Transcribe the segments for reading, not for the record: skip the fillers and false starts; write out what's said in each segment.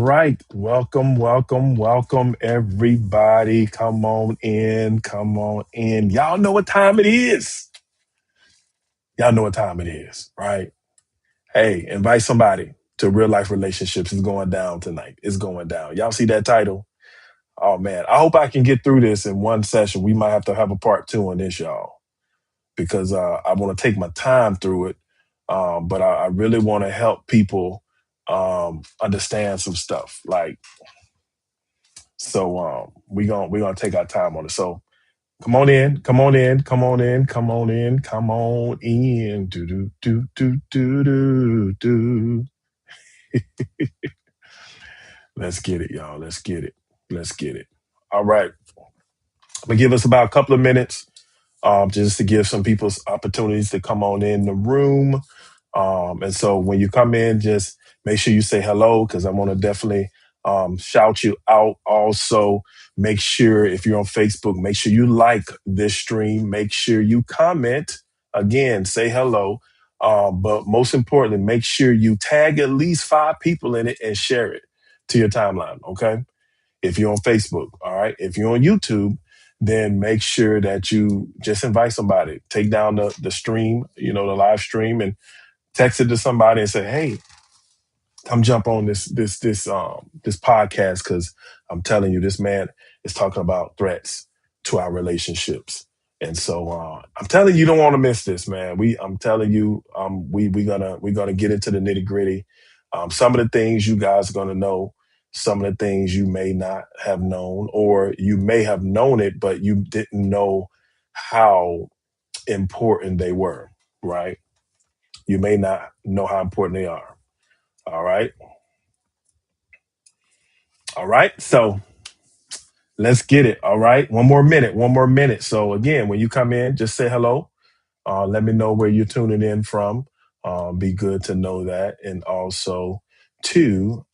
right. Welcome, everybody. Come on in. Y'all know what time it is. Y'all know what time it is, right? Hey, invite somebody to Real Life Relationships. It's going down tonight. It's going down. Y'all see that title? Oh, man. I hope I can get through this in one session. We might have to have a part two on this, y'all, because I want to take my time through it. But I really want to help people understand some stuff. We gonna take our time on it. So come on in. Do do do do do do do. Let's get it, y'all. Let's get it. All right. I'm gonna give us about a couple of minutes, just to give some people opportunities to come on in the room. And so when you come in, just make sure you say hello because I want to definitely shout you out. Also, make sure if you're on Facebook, make sure you like this stream. Make sure you comment. Again, say hello. But most importantly, make sure you tag at least 5 people in it and share it to your timeline. Okay. If you're on Facebook, all right. If you're on YouTube, then make sure that you just invite somebody. Take down the stream, the live stream, and text it to somebody and say, "Hey, come jump on this podcast because I'm telling you, this man is talking about threats to our relationships." And so I'm telling you, don't want to miss this, man. I'm telling you, we're gonna get into the nitty gritty. Some of the things you guys are gonna know, some of the things you may not have known, or you may have known it, but you didn't know how important they were. Right? You may not know how important they are. All right. All right. So let's get it. All right. One more minute. So again, when you come in, just say hello. Let me know where you're tuning in from. Be good to know that. And also, two,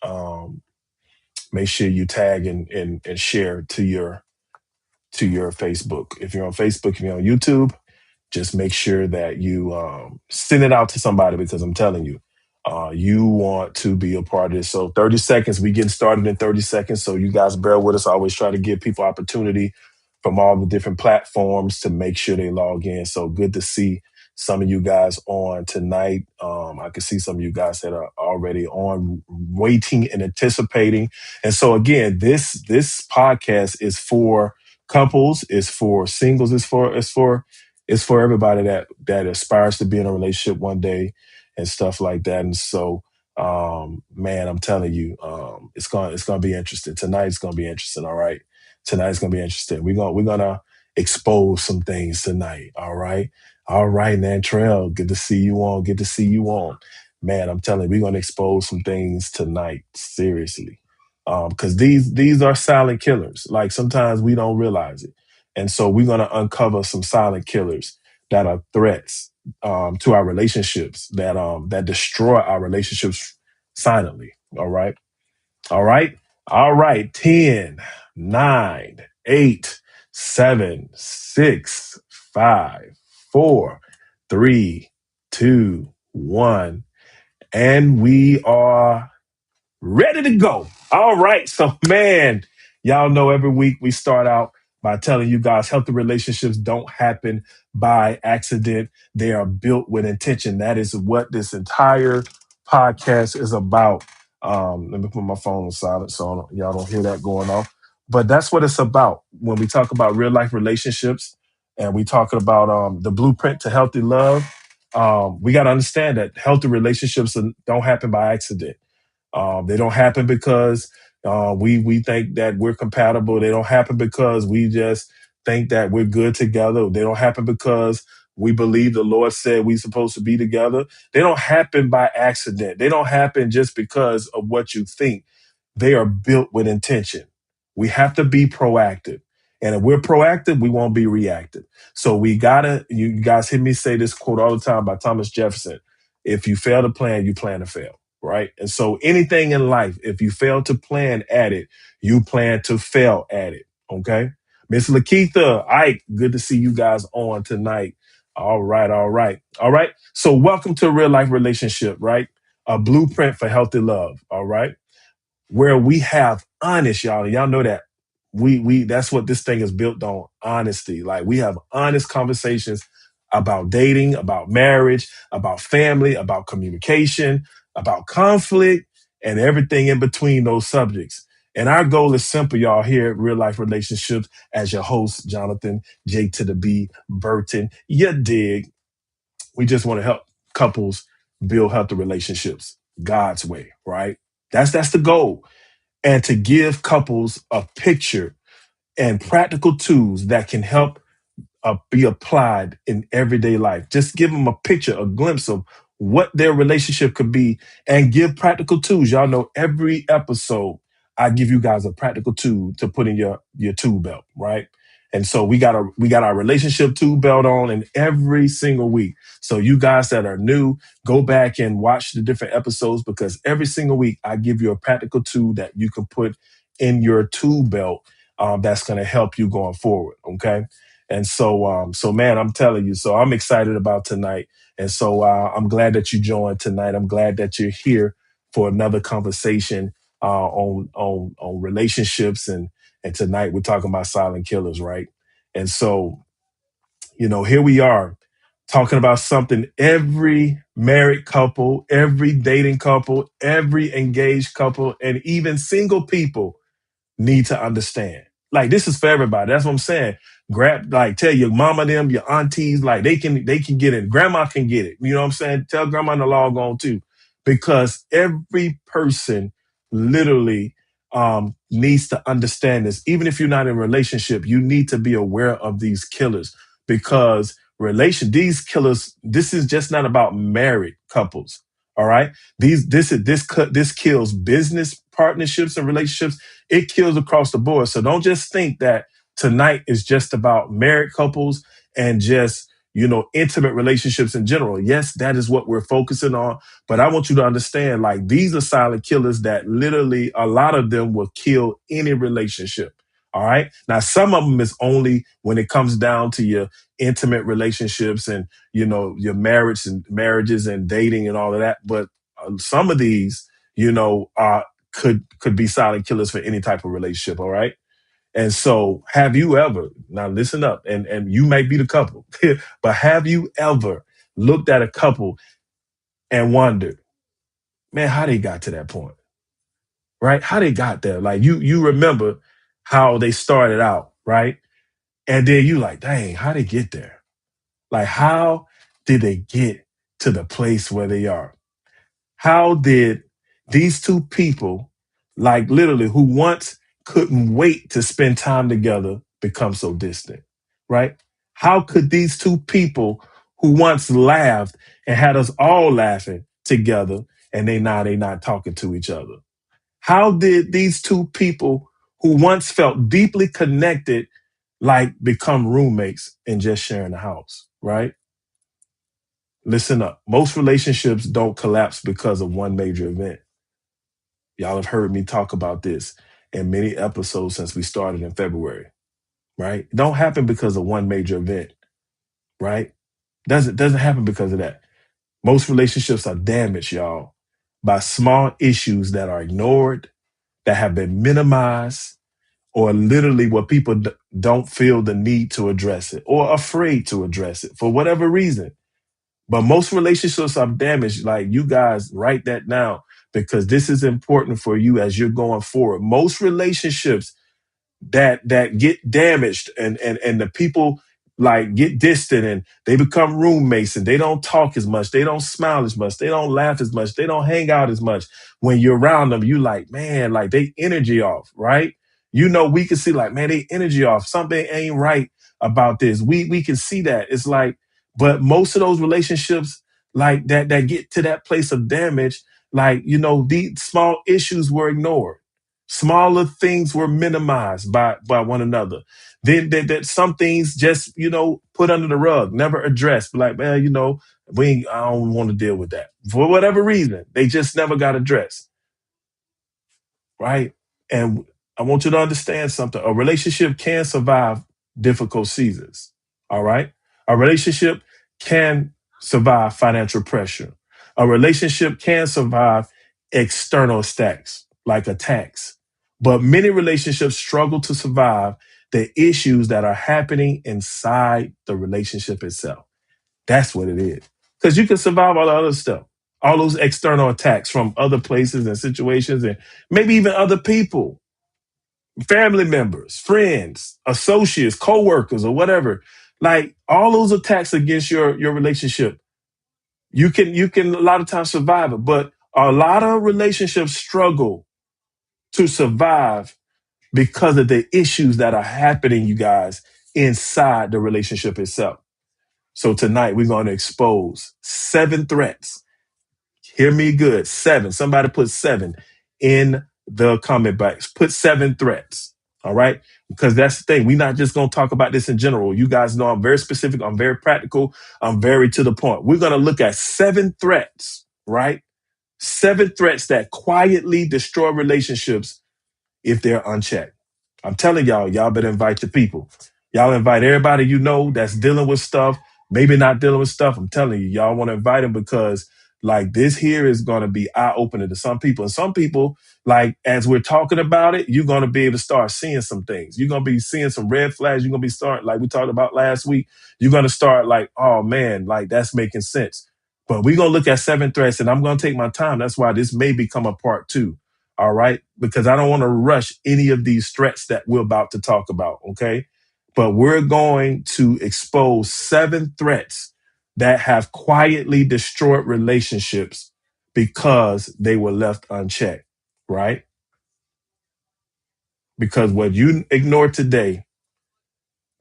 make sure you tag and share to your Facebook. If you're on Facebook, if you're on YouTube, just make sure that you send it out to somebody because I'm telling you, you want to be a part of this. So 30 seconds, we getting started in 30 seconds. So you guys bear with us. I always try to give people opportunity from all the different platforms to make sure they log in. So good to see some of you guys on tonight. I can see some of you guys that are already on, waiting and anticipating. And so again, this podcast is for couples, it's for singles, it's for everybody that aspires to be in a relationship one day and stuff like that. And so, man, I'm telling you, it's gonna be interesting. Tonight's gonna be interesting. All right, tonight's gonna be interesting. We're gonna expose some things tonight. All right, Nantrell, good to see you on. Good to see you on, man. I'm telling you, we're gonna expose some things tonight. Seriously, because these are silent killers. Like sometimes we don't realize it. And so we're going to uncover some silent killers that are threats to our relationships, that destroy our relationships silently. All right. All right. All right. 10, 9, 8, 7, 6, 5, 4, 3, 2, 1. And we are ready to go. All right. So, man, y'all know every week we start out by telling you guys healthy relationships don't happen by accident. They are built with intention. That is what this entire podcast is about. Let me put my phone on silent so y'all don't hear that going off. But that's what it's about when we talk about real life relationships and we talking about the blueprint to healthy love. We got to understand that healthy relationships don't happen by accident. They don't happen because we think that we're compatible. They don't happen because we just think that we're good together. They don't happen because we believe the Lord said we're supposed to be together. They don't happen by accident. They don't happen just because of what you think. They are built with intention. We have to be proactive. And if we're proactive, we won't be reactive. So you guys hear me say this quote all the time by Thomas Jefferson. If you fail to plan, you plan to fail. Right. And so anything in life, if you fail to plan at it, you plan to fail at it. Okay. Miss Lakeitha, Ike, good to see you guys on tonight. All right. All right. All right. So welcome to a real life relationship, right? A blueprint for healthy love. All right. where we have honest, y'all. Y'all know that we that's what this thing is built on, honesty. Like we have honest conversations about dating, about marriage, about family, about communication, about conflict, and everything in between those subjects. And our goal is simple, y'all, here at Real Life Relationships, as your host, Jonathan J to the B Burton. You dig? We just want to help couples build healthy relationships God's way, right? That's the goal. And to give couples a picture and practical tools that can help be applied in everyday life. Just give them a picture, a glimpse of what their relationship could be, and give practical tools. Y'all know every episode, I give you guys a practical tool to put in your tool belt, right? And so we got our relationship tool belt on in every single week. So you guys that are new, go back and watch the different episodes, because every single week I give you a practical tool that you can put in your tool belt, that's going to help you going forward. Okay. And so man, I'm telling you, so I'm excited about tonight. And so I'm glad that you joined tonight. I'm glad that you're here for another conversation on relationships. And tonight we're talking about silent killers, right? And so, here we are talking about something every married couple, every dating couple, every engaged couple, and even single people need to understand. Like this is for everybody. That's what I'm saying. Tell your mama them, your aunties, like they can get it. Grandma can get it. You know what I'm saying? Tell grandma to log on too. Because every person literally needs to understand this. Even if you're not in a relationship, you need to be aware of these killers, because these killers, this is just not about married couples. All right. This kills business partnerships and relationships. It kills across the board. So don't just think that tonight is just about married couples and just, intimate relationships in general. Yes, that is what we're focusing on. But I want you to understand, like, these are silent killers that literally, a lot of them will kill any relationship. All right. Now, some of them is only when it comes down to your intimate relationships and, your marriages and dating and all of that. But some of these, could be silent killers for any type of relationship. All right. And so have you ever, now listen up, and you may be the couple, but have you ever looked at a couple and wondered, man, how they got to that point, right? How they got there? Like you remember how they started out, right? And then you like, dang, how they get there? Like, how did they get to the place where they are? How did these two people, like literally, who once couldn't wait to spend time together, become so distant, right? How could these two people who once laughed and had us all laughing together, and they not talking to each other? How did these two people who once felt deeply connected, like, become roommates and just sharing a house, right? Listen up. Most relationships don't collapse because of one major event. Y'all have heard me talk about this in many episodes since we started in February, right? It don't happen because of one major event, right? Doesn't happen because of that. Most relationships are damaged, y'all, by small issues that are ignored, that have been minimized, or literally where people don't feel the need to address it or afraid to address it for whatever reason. But most relationships are damaged. Like, you guys write that down, because this is important for you as you're going forward. Most relationships that get damaged, and the people, like, get distant and they become roommates, and they don't talk as much, they don't smile as much, they don't laugh as much, they don't hang out as much. When you're around them, you like, man, like, they energy off, right? We can see, like, man, they energy off, something ain't right about this. We can see that. It's like, but most of those relationships, like, that get to that place of damage, like, these small issues were ignored. Smaller things were minimized by one another. Then that some things just, put under the rug, never addressed. Like, man, I don't want to deal with that. For whatever reason, they just never got addressed. Right. And I want you to understand something. A relationship can survive difficult seasons. All right. A relationship can survive financial pressure. A relationship can survive external stacks. like attacks. But many relationships struggle to survive the issues that are happening inside the relationship itself. That's what it is. Because you can survive all the other stuff, all those external attacks from other places and situations, and maybe even other people, family members, friends, associates, co-workers, or whatever. Like all those attacks against your relationship, you can a lot of times survive it. But a lot of relationships struggle to survive because of the issues that are happening, you guys, inside the relationship itself. So tonight we're going to expose 7 threats. Hear me good. 7. Somebody put 7 in the comment box. Put 7 threats. All right. Because that's the thing. We're not just going to talk about this in general. You guys know I'm very specific. I'm very practical. I'm very to the point. We're going to look at 7 threats, right? 7 threats that quietly destroy relationships if they're unchecked. I'm telling y'all better invite the people. Y'all invite everybody you know that's dealing with stuff, maybe not dealing with stuff. I'm telling you, y'all want to invite them because like this here is going to be eye-opening to some people. And some people, like as we're talking about it, you're going to be able to start seeing some things. You're going to be seeing some red flags. You're going to be starting, like we talked about last week, you're going to start like, oh man, like that's making sense. But we're going to look at 7 threats and I'm going to take my time. That's why this may become a part 2. All right. Because I don't want to rush any of these threats that we're about to talk about. Okay. But we're going to expose 7 threats that have quietly destroyed relationships because they were left unchecked. Right. Because what you ignore today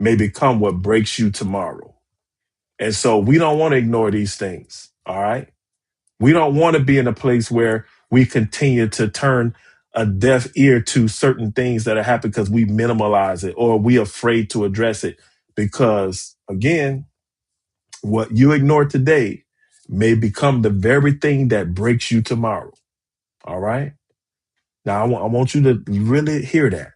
may become what breaks you tomorrow. And so we don't want to ignore these things. All right. We don't want to be in a place where we continue to turn a deaf ear to certain things that are happening because we minimalize it or we afraid to address it. Because again, what you ignore today may become the very thing that breaks you tomorrow. All right. Now, I want you to really hear that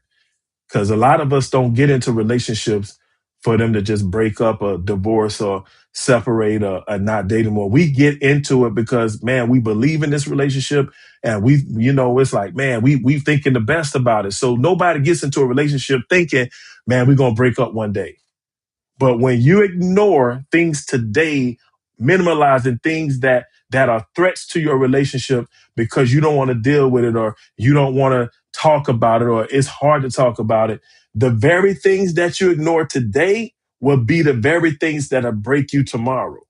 because a lot of us don't get into relationships for them to just break up or divorce or separate or not date anymore. We get into it because, man, we believe in this relationship and it's like, man, we thinking the best about it. So nobody gets into a relationship thinking, man, we're going to break up one day. But when you ignore things today, minimalizing things that are threats to your relationship because you don't want to deal with it or you don't want to talk about it or it's hard to talk about it, the very things that you ignore today will be the very things that'll break you tomorrow.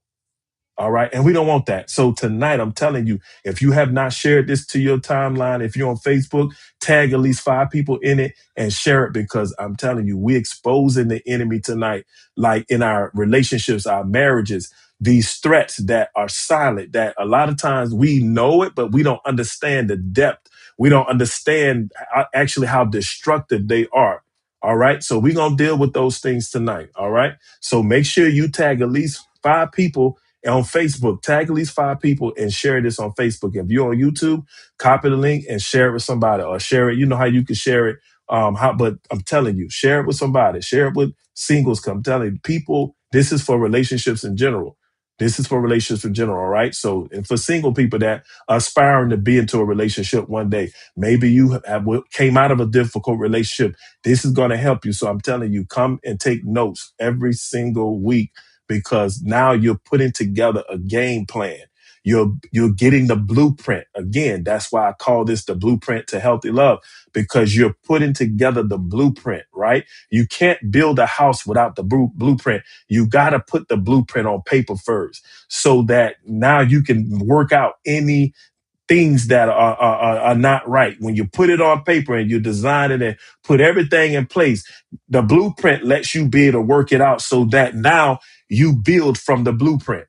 All right. And we don't want that. So tonight, I'm telling you, if you have not shared this to your timeline, if you're on Facebook, tag at least 5 people in it and share it because I'm telling you, we exposing the enemy tonight, like in our relationships, our marriages, these threats that are silent, that a lot of times we know it, but we don't understand the depth. We don't understand actually how destructive they are. All right. So we're going to deal with those things tonight. All right. So make sure you tag at least 5 people on Facebook. Tag at least 5 people and share this on Facebook. If you're on YouTube, copy the link and share it with somebody or share it. You know how you can share it. But I'm telling you, share it with somebody, share it with singles. I'm telling you, people, this is for relationships in general. This is for relationships in general. All right. So, and for single people that are aspiring to be into a relationship one day, maybe you came out of a difficult relationship. This is going to help you. So I'm telling you, come and take notes every single week because now you're putting together a game plan. You're getting the blueprint. Again, that's why I call this the blueprint to healthy love, because you're putting together the blueprint, right? You can't build a house without the blueprint. You got to put the blueprint on paper first so that now you can work out any things that are not right. When you put it on paper and you design it and put everything in place, the blueprint lets you be able to work it out so that now you build from the blueprint.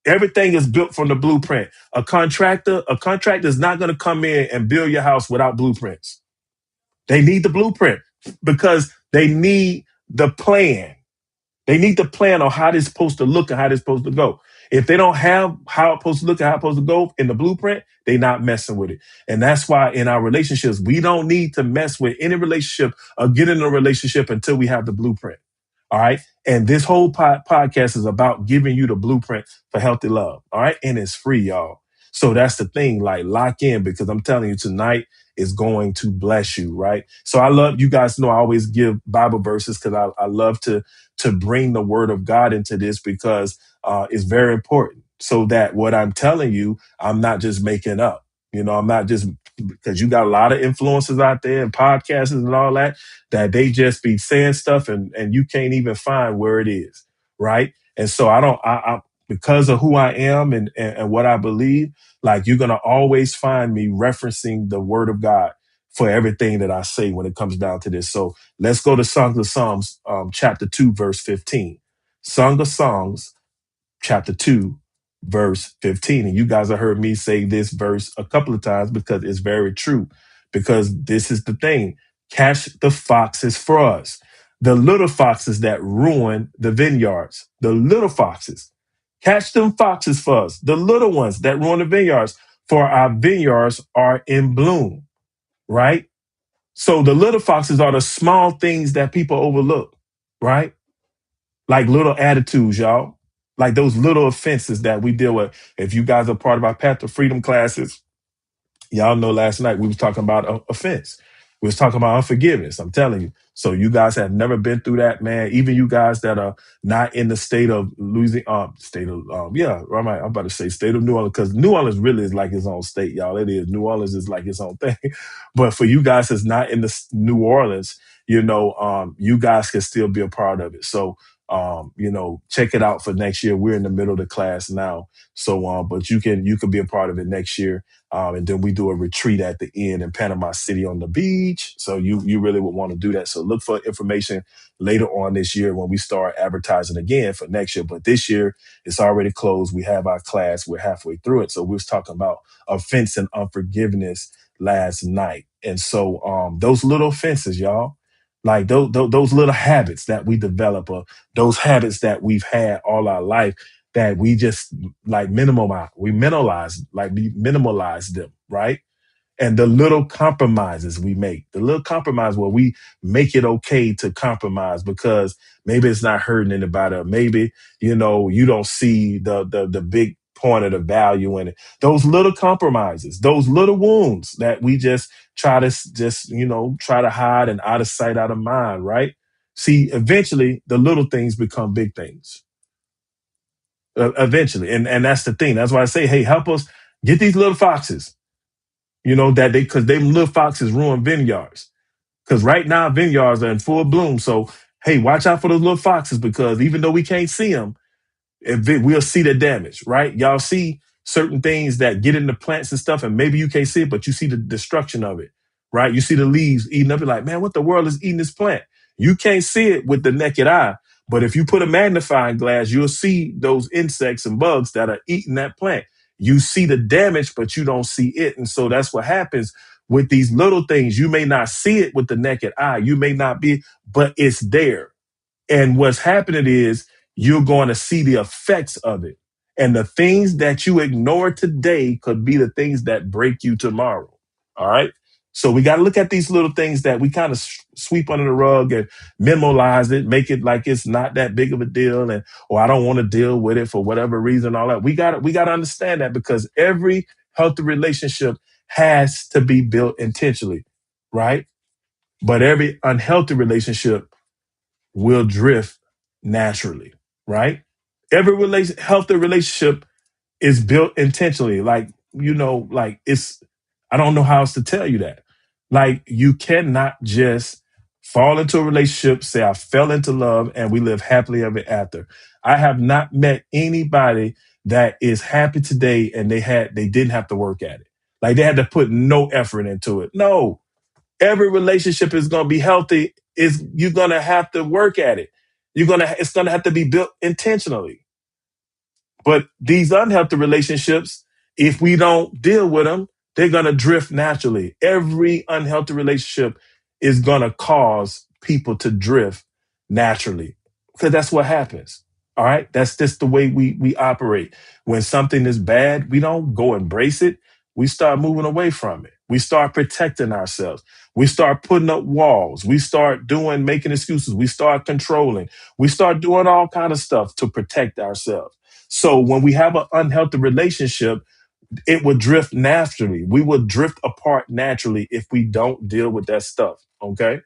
Everything is built from the blueprint. A contractor is not going to come in and build your house without blueprints. They need the blueprint because they need the plan. They need the plan on how it's supposed to look and how it's supposed to go. If they don't have how it's supposed to look and how it's supposed to go in the blueprint, they're not messing with it. And that's why in our relationships, we don't need to mess with any relationship or get in a relationship until we have the blueprint. All right. And this whole podcast is about giving you the blueprint for healthy love. All right. And it's free, y'all. So that's the thing, like lock in, because I'm telling you tonight is going to bless you, right? So I love, you guys know I always give Bible verses because I love to bring the word of God into this because it's very important. So that what I'm telling you, I'm not just making up. I'm not just, because you got a lot of influencers out there and podcasters and all that, that they just be saying stuff and you can't even find where it is, right? And so I because of who I am and what I believe, like you're gonna always find me referencing the word of God for everything that I say when it comes down to this. So let's go to Songs of Psalms, chapter 2, verse 15. Song of Songs, chapter 2, verse 15. And you guys have heard me say this verse a couple of times because it's very true. Because this is the thing, catch the foxes for us. The little foxes that ruin the vineyards. The little foxes. Catch them foxes for us. The little ones that ruin the vineyards. For our vineyards are in bloom, right? So the little foxes are the small things that people overlook, right? Like little attitudes, y'all. Like those little offenses that we deal with. If you guys are part of our Path to Freedom classes, y'all know last night we was talking about offense. We was talking about unforgiveness. I'm telling you. So you guys have never been through that, man. Even you guys that are not in the state of losing, yeah, I'm about to say state of New Orleans, because New Orleans really is like its own state, y'all. It is. New Orleans is like its own thing. But for you guys that's not in the New Orleans, you guys can still be a part of it. So, check it out for next year. We're in the middle of the class now. So, but you can be a part of it next year. And then we do a retreat at the end in Panama City on the beach. So you really would want to do that. So look for information later on this year when we start advertising again for next year. But this year it's already closed. We have our class. We're halfway through it. So we was talking about offense and unforgiveness last night. And so those little offenses, y'all, like those little habits that we develop, or those habits that we've had all our life, that we just like minimalize them, right? And the little compromises we make, the little compromise where we make it okay to compromise because maybe it's not hurting anybody, or maybe, you don't see the big point of the value in it. Those little compromises, those little wounds that we just try to try to hide and out of sight, out of mind, right? See, eventually the little things become big things eventually. And that's the thing. That's why I say, hey, help us get these little foxes, because they little foxes ruin vineyards. Because right now vineyards are in full bloom. So, hey, watch out for those little foxes, because even though we can't see them, we'll see the damage, right? Y'all see certain things that get into plants and stuff, and maybe you can't see it, but you see the destruction of it, right? You see the leaves eating up. You're like, man, what the world is eating this plant? You can't see it with the naked eye, but if you put a magnifying glass, you'll see those insects and bugs that are eating that plant. You see the damage, but you don't see it. And so that's what happens with these little things. You may not see it with the naked eye. You may not be, but it's there. And what's happening is you're going to see the effects of it. And the things that you ignore today could be the things that break you tomorrow. All right. So we got to look at these little things that we kind of sweep under the rug and minimalize it, make it like it's not that big of a deal. Or I don't want to deal with it for whatever reason, all that. We got to understand that, because every healthy relationship has to be built intentionally. Right. But every unhealthy relationship will drift naturally, right? Every healthy relationship is built intentionally. Like it's, I don't know how else to tell you that. Like, you cannot just fall into a relationship, say, I fell into love, and we live happily ever after. I have not met anybody that is happy today and they didn't have to work at it. Like, they had to put no effort into it. No, every relationship is going to be healthy. Is you're going to have to work at it. It's going to have to be built intentionally. But these unhealthy relationships, if we don't deal with them, they're going to drift naturally. Every unhealthy relationship is going to cause people to drift naturally, because that's what happens. All right. That's just the way we operate. When something is bad, we don't go embrace it. We start moving away from it. We start protecting ourselves. We start putting up walls. We start making excuses. We start controlling. We start doing all kind of stuff to protect ourselves. So when we have an unhealthy relationship, it would drift naturally. We would drift apart naturally if we don't deal with that stuff. Okay.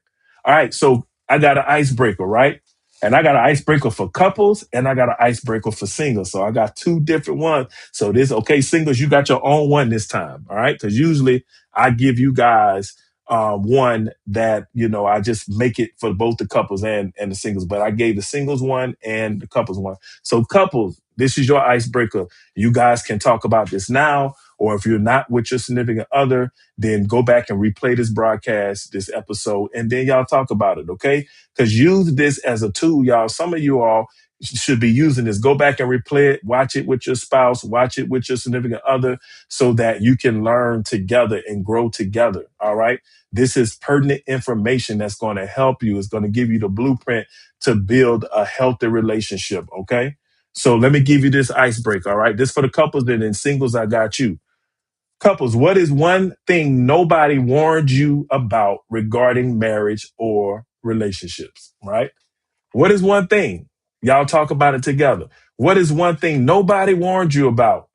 All right. So I got an icebreaker, right? And I got an icebreaker for couples and I got an icebreaker for singles. So I got two different ones. So this, okay, singles, you got your own one this time. All right. Cause usually I give you guys one that, I just make it for both the couples and the singles, but I gave the singles one and the couples one. So couples, this is your icebreaker. You guys can talk about this now, or if you're not with your significant other, then go back and replay this broadcast, this episode, and then y'all talk about it, okay? Because use this as a tool, y'all. Some of you all should be using this. Go back and replay it, watch it with your spouse, watch it with your significant other, so that you can learn together and grow together, all right? This is pertinent information that's going to help you. It's going to give you the blueprint to build a healthy relationship, okay? So let me give you this icebreaker, all right? This for the couples, and then singles, I got you. Couples, what is one thing nobody warned you about regarding marriage or relationships, right? What is one thing? Y'all talk about it together. What is one thing nobody warned you about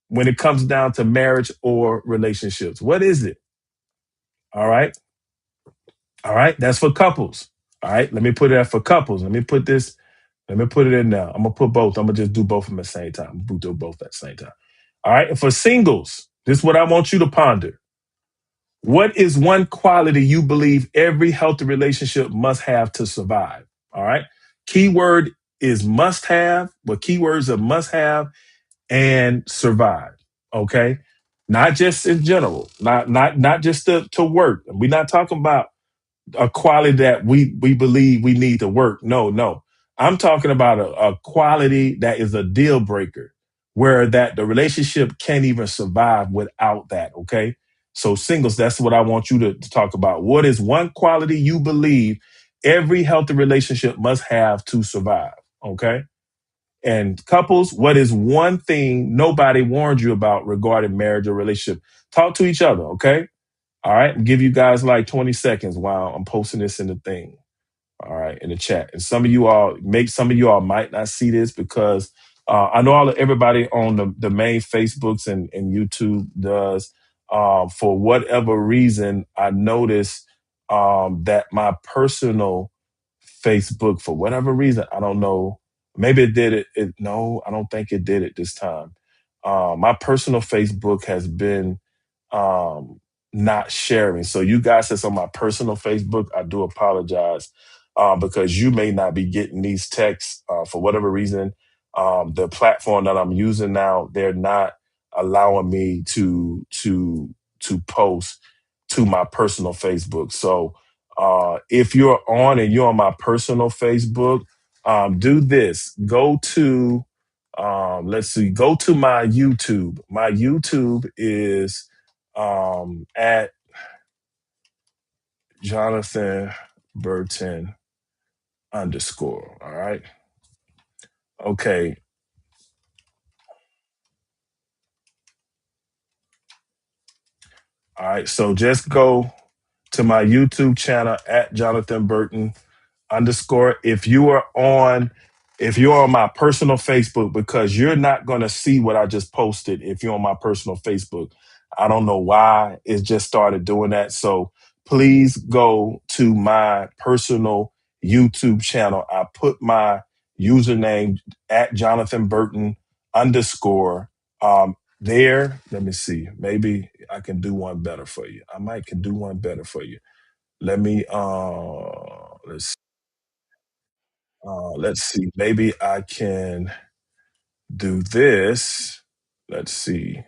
when it comes down to marriage or relationships? What is it? All right. All right. That's for couples. All right. Let me put it for couples. Let me put it in now. I'm gonna put both. I'm gonna just do both of them at the same time. I'm gonna do both at the same time. All right. And for singles, this is what I want you to ponder. What is one quality you believe every healthy relationship must have to survive? All right. Keyword is must have, but keywords are must have and survive. Okay. Not just in general, not just to work. We're not talking about a quality that we believe we need to work. No, no. I'm talking about a quality that is a deal breaker, where that the relationship can't even survive without that. Okay. So singles, that's what I want you to talk about. What is one quality you believe every healthy relationship must have to survive? Okay. And couples, what is one thing nobody warned you about regarding marriage or relationship? Talk to each other. Okay. All right. I'll give you guys like 20 seconds while I'm posting this in the thing. All right. In the chat. And some of you all might not see this because I know everybody on the main Facebooks and YouTube does. For whatever reason, I noticed that my personal Facebook, for whatever reason, I don't know. Maybe it did it. No, I don't think it did it this time. My personal Facebook has been um, not sharing. So you guys that's on my personal Facebook, I do apologize because you may not be getting these texts for whatever reason. The platform that I'm using now, they're not allowing me to post to my personal Facebook. So if you're on and you're on my personal Facebook, do this. Go to let's see, go to my YouTube. My YouTube is at Jonathan Burton underscore. All right. Okay. All right. So just go to my YouTube channel at Jonathan Burton underscore. If you're on my personal Facebook, because you're not going to see what I just posted if you're on my personal Facebook. I don't know why it just started doing that. So please go to my personal YouTube channel. I put my username at Jonathan Burton underscore there. Let me see. Maybe I can do one better for you. I might can do one better for you. Let me let's see. Maybe I can do this. Let's see.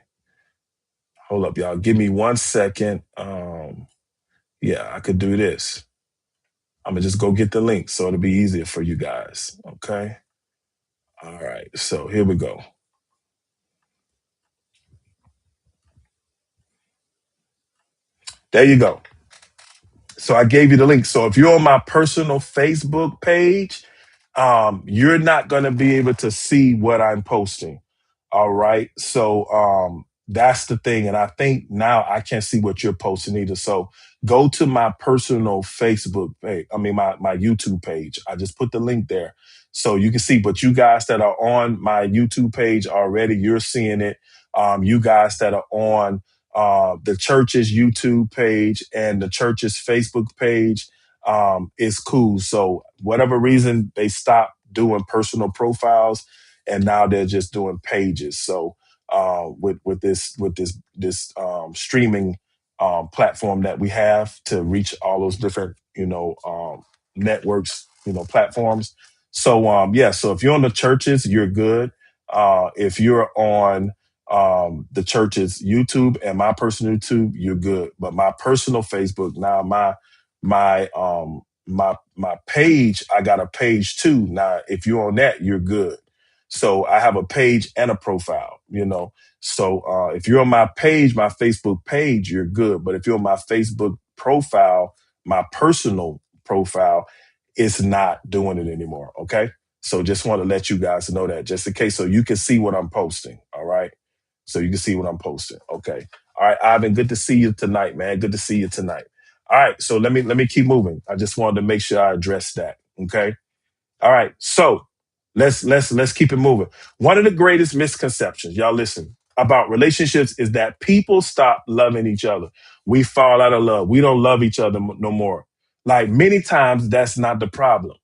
Hold up, y'all. Give me 1 second. Yeah, I could do this. I'm gonna just go get the link so it'll be easier for you guys. Okay. All right. So here we go. There you go. So I gave you the link. So if you're on my personal Facebook page, you're not going to be able to see what I'm posting. All right. So that's the thing. And I think now I can't see what you're posting either. So go to my personal Facebook page. I mean, my YouTube page. I just put the link there so you can see. But you guys that are on my YouTube page already, you're seeing it. You guys that are on the church's YouTube page and the church's Facebook page is cool. So whatever reason they stopped doing personal profiles and now they're just doing pages. So with this streaming platform that we have to reach all those different networks, platforms. So yeah, so if you're on the churches, you're good. If you're on the church's YouTube and my personal YouTube, you're good. But my personal Facebook, now my page, I got a page too. Now, if you're on that, you're good. So I have a page and a profile. So if you're on my page, my Facebook page, you're good. But if you're on my Facebook profile, my personal profile, it's not doing it anymore. Okay. So just want to let you guys know that just in case so you can see what I'm posting. All right. So you can see what I'm posting. Okay. All right, Ivan, good to see you tonight, man. Good to see you tonight. All right. So let me keep moving. I just wanted to make sure I address that. Okay. All right. So let's keep it moving. One of the greatest misconceptions, y'all listen, about relationships is that people stop loving each other. We fall out of love. We don't love each other no more. Like many times, that's not the problem.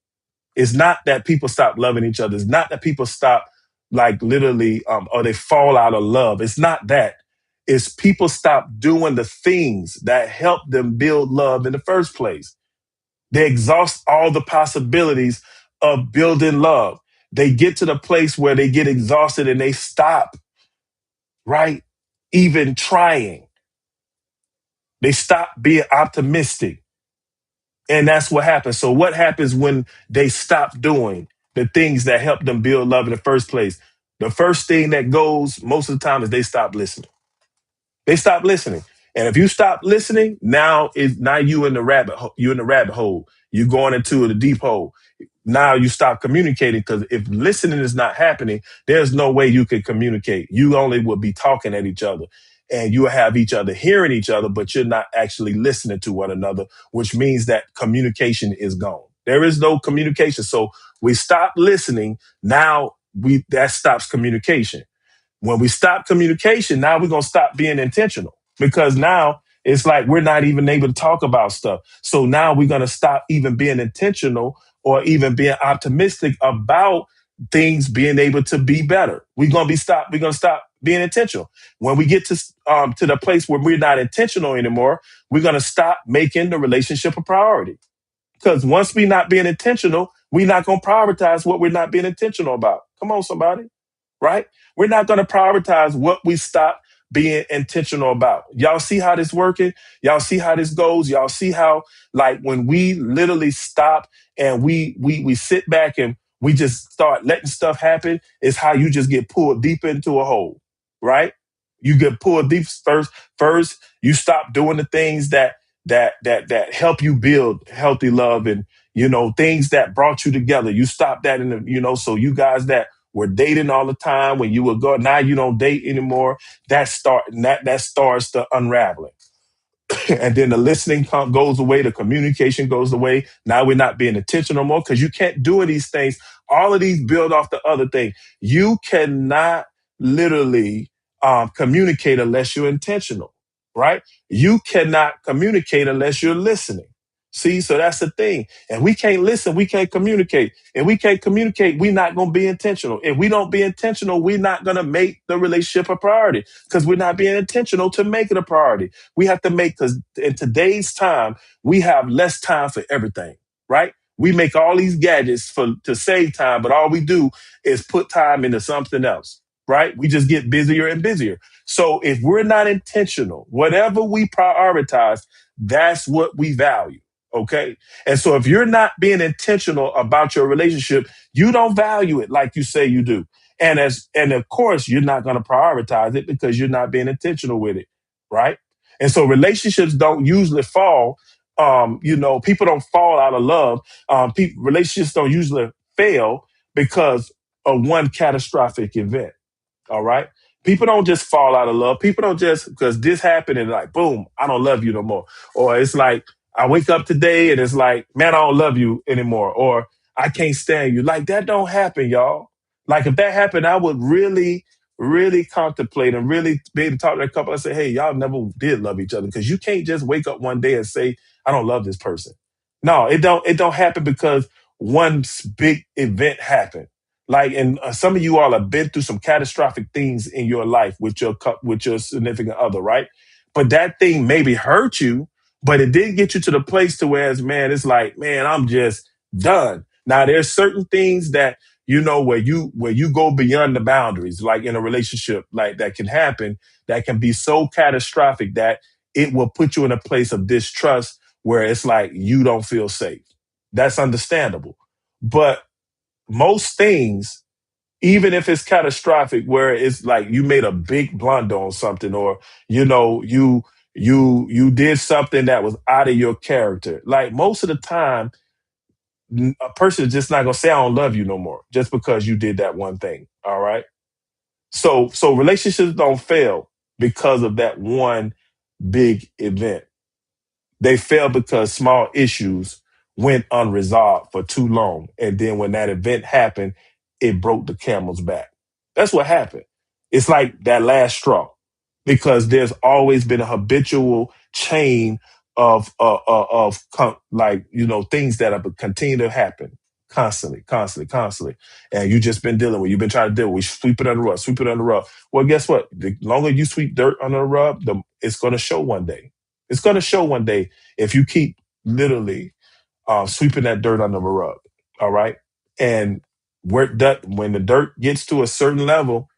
It's not that people stop loving each other. It's not that people stop like literally or they fall out of love. It's not that. It's people stop doing the things that help them build love in the first place. They exhaust all the possibilities of building love. They get to the place where they get exhausted and they stop, right? Even trying. They stop being optimistic. And that's what happens. So what happens when they stop doing the things that help them build love in the first place? The first thing that goes most of the time is they stop listening. They stop listening. And if you stop listening, now you in the rabbit hole. You're going into the deep hole. Now you stop communicating because if listening is not happening, there's no way you can communicate. You only will be talking at each other and you will have each other hearing each other, but you're not actually listening to one another, which means that communication is gone. There is no communication. So we stop listening. Now that stops communication. When we stop communication, now we're going to stop being intentional because now it's like we're not even able to talk about stuff. So now we're going to stop even being intentional or even being optimistic about things being able to be better. We're going to stop being intentional. When we get to the place where we're not intentional anymore, we're going to stop making the relationship a priority. Because once we're not being intentional, we're not going to prioritize what we're not being intentional about. Come on, somebody. Right? We're not going to prioritize what we stop being intentional about. Y'all see how this working? Y'all see how this goes? Y'all see how like when we literally stop and we sit back and we just start letting stuff happen is how you just get pulled deep into a hole, right? You get pulled deep first you stop doing the things that help you build healthy love and things that brought you together. You stop that in the so you guys that were dating all the time when you would go. Now you don't date anymore. That starts to unraveling. And then the listening goes away. The communication goes away. Now we're not being intentional more because you can't do these things. All of these build off the other thing. You cannot literally communicate unless you're intentional, right? You cannot communicate unless you're listening. See, so that's the thing. And we can't listen, we can't communicate. And we can't communicate, we're not going to be intentional. If we don't be intentional, we're not going to make the relationship a priority because we're not being intentional to make it a priority. We have to because in today's time, we have less time for everything, right? We make all these gadgets to save time, but all we do is put time into something else, right? We just get busier and busier. So if we're not intentional, whatever we prioritize, that's what we value. Okay. And so if you're not being intentional about your relationship, you don't value it like you say you do. And of course, you're not going to prioritize it because you're not being intentional with it. Right. And so relationships don't usually fall. People don't fall out of love. Relationships don't usually fail because of one catastrophic event. All right. People don't just fall out of love. People don't just because this happened and like, boom, I don't love you no more. Or it's like, I wake up today and it's like, man, I don't love you anymore. Or I can't stand you. Like that don't happen, y'all. Like if that happened, I would really really contemplate and really be able to talk to that couple and say, hey, y'all never did love each other, because you can't just wake up one day and say, I don't love this person. No, it don't happen because one big event happened. Like, and some of you all have been through some catastrophic things in your life with with your significant other, right? But that thing maybe hurt you, but it did get you to the place to where, man, it's like, man, I'm just done. Now, there's certain things that where you go beyond the boundaries, like in a relationship, like that can happen, that can be so catastrophic that it will put you in a place of distrust where it's like you don't feel safe. That's understandable. But most things, even if it's catastrophic, where it's like you made a big blunder on something, or you did something that was out of your character, like most of the time a person is just not gonna say I don't love you no more just because you did that one thing. All right. So relationships don't fail because of that one big event. They fail because small issues went unresolved for too long. And then when that event happened, it broke the camel's back. That's what happened. It's like that last straw, because there's always been a habitual chain like, things that have continued to happen constantly, constantly, constantly. And you just been dealing with, you've been trying to deal with, sweep it under the rug, sweep it under the rug. Well, guess what? The longer you sweep dirt under the rug, it's going to show one day. It's going to show one day if you keep literally sweeping that dirt under the rug. All right. And when the dirt gets to a certain level,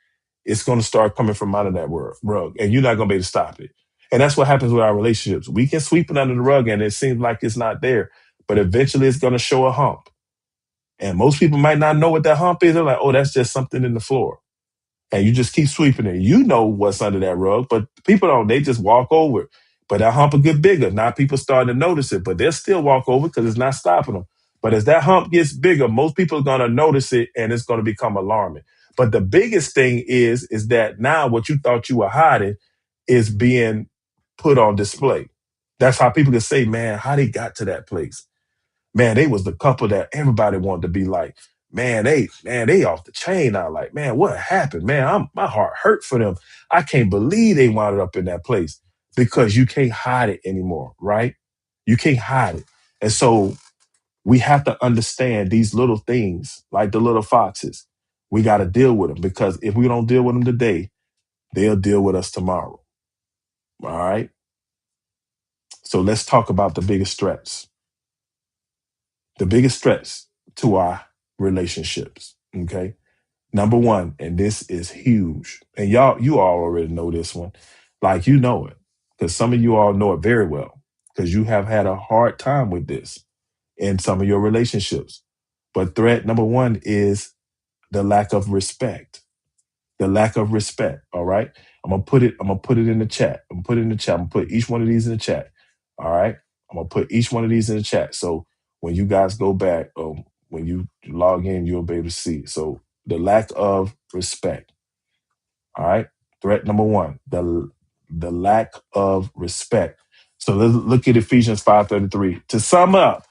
it's going to start coming from out of that rug, and you're not going to be able to stop it. And that's what happens with our relationships. We can sweep it under the rug and it seems like it's not there, but eventually it's going to show a hump. And most people might not know what that hump is. They're like, oh, that's just something in the floor. And you just keep sweeping it. You know what's under that rug, but people don't. They just walk over it. But that hump will get bigger. Now people starting to notice it, but they'll still walk over because it's not stopping them. But as that hump gets bigger, most people are going to notice it, and it's going to become alarming. But the biggest thing is that now what you thought you were hiding is being put on display. That's how people can say, man, how they got to that place. Man, they was the couple that everybody wanted to be like. Man, they off the chain now. Like, man, what happened? Man, my heart hurt for them. I can't believe they wound up in that place, because you can't hide it anymore, right? You can't hide it. And so we have to understand these little things, like the little foxes. We got to deal with them, because if we don't deal with them today, they'll deal with us tomorrow. All right. So let's talk about the biggest threats. The biggest threats to our relationships. Okay. Number one, and this is huge, and you all already know this one, like you know it, because some of you all know it very well, because you have had a hard time with this in some of your relationships. But threat number one is the lack of respect. The lack of respect. All right. I'm gonna put it in the chat. I'm gonna put it in the chat. I'm gonna put each one of these in the chat. All right. I'm gonna put each one of these in the chat. So when you guys go back, when you log in, you'll be able to see. So the lack of respect. All right. Threat number one, the lack of respect. So let's look at Ephesians 5:33. To sum up,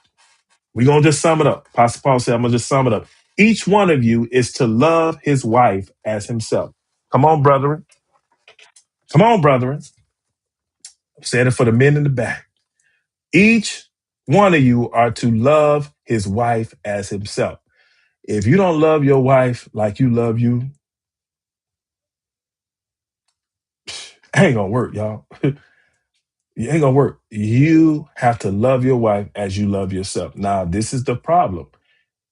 we're gonna just sum it up. Pastor Paul said, I'm gonna just sum it up. Each one of you is to love his wife as himself. Come on, brethren. Come on, brethren. I'm saying it for the men in the back. Each one of you are to love his wife as himself. If you don't love your wife like you love you, it ain't gonna work, y'all. It ain't gonna work. You have to love your wife as you love yourself. Now, this is the problem.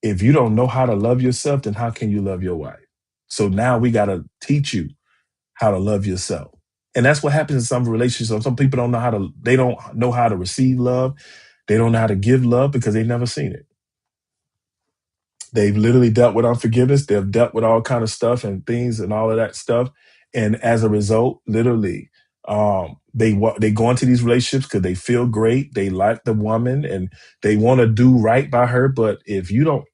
If you don't know how to love yourself, then how can you love your wife? So now we gotta teach you how to love yourself. And that's what happens in some relationships. Some people they don't know how to receive love. They don't know how to give love because they've never seen it. They've literally dealt with unforgiveness. They've dealt with all kind of stuff and things and all of that stuff. And as a result, literally, they go into these relationships because they feel great. They like the woman and they want to do right by her. But if you've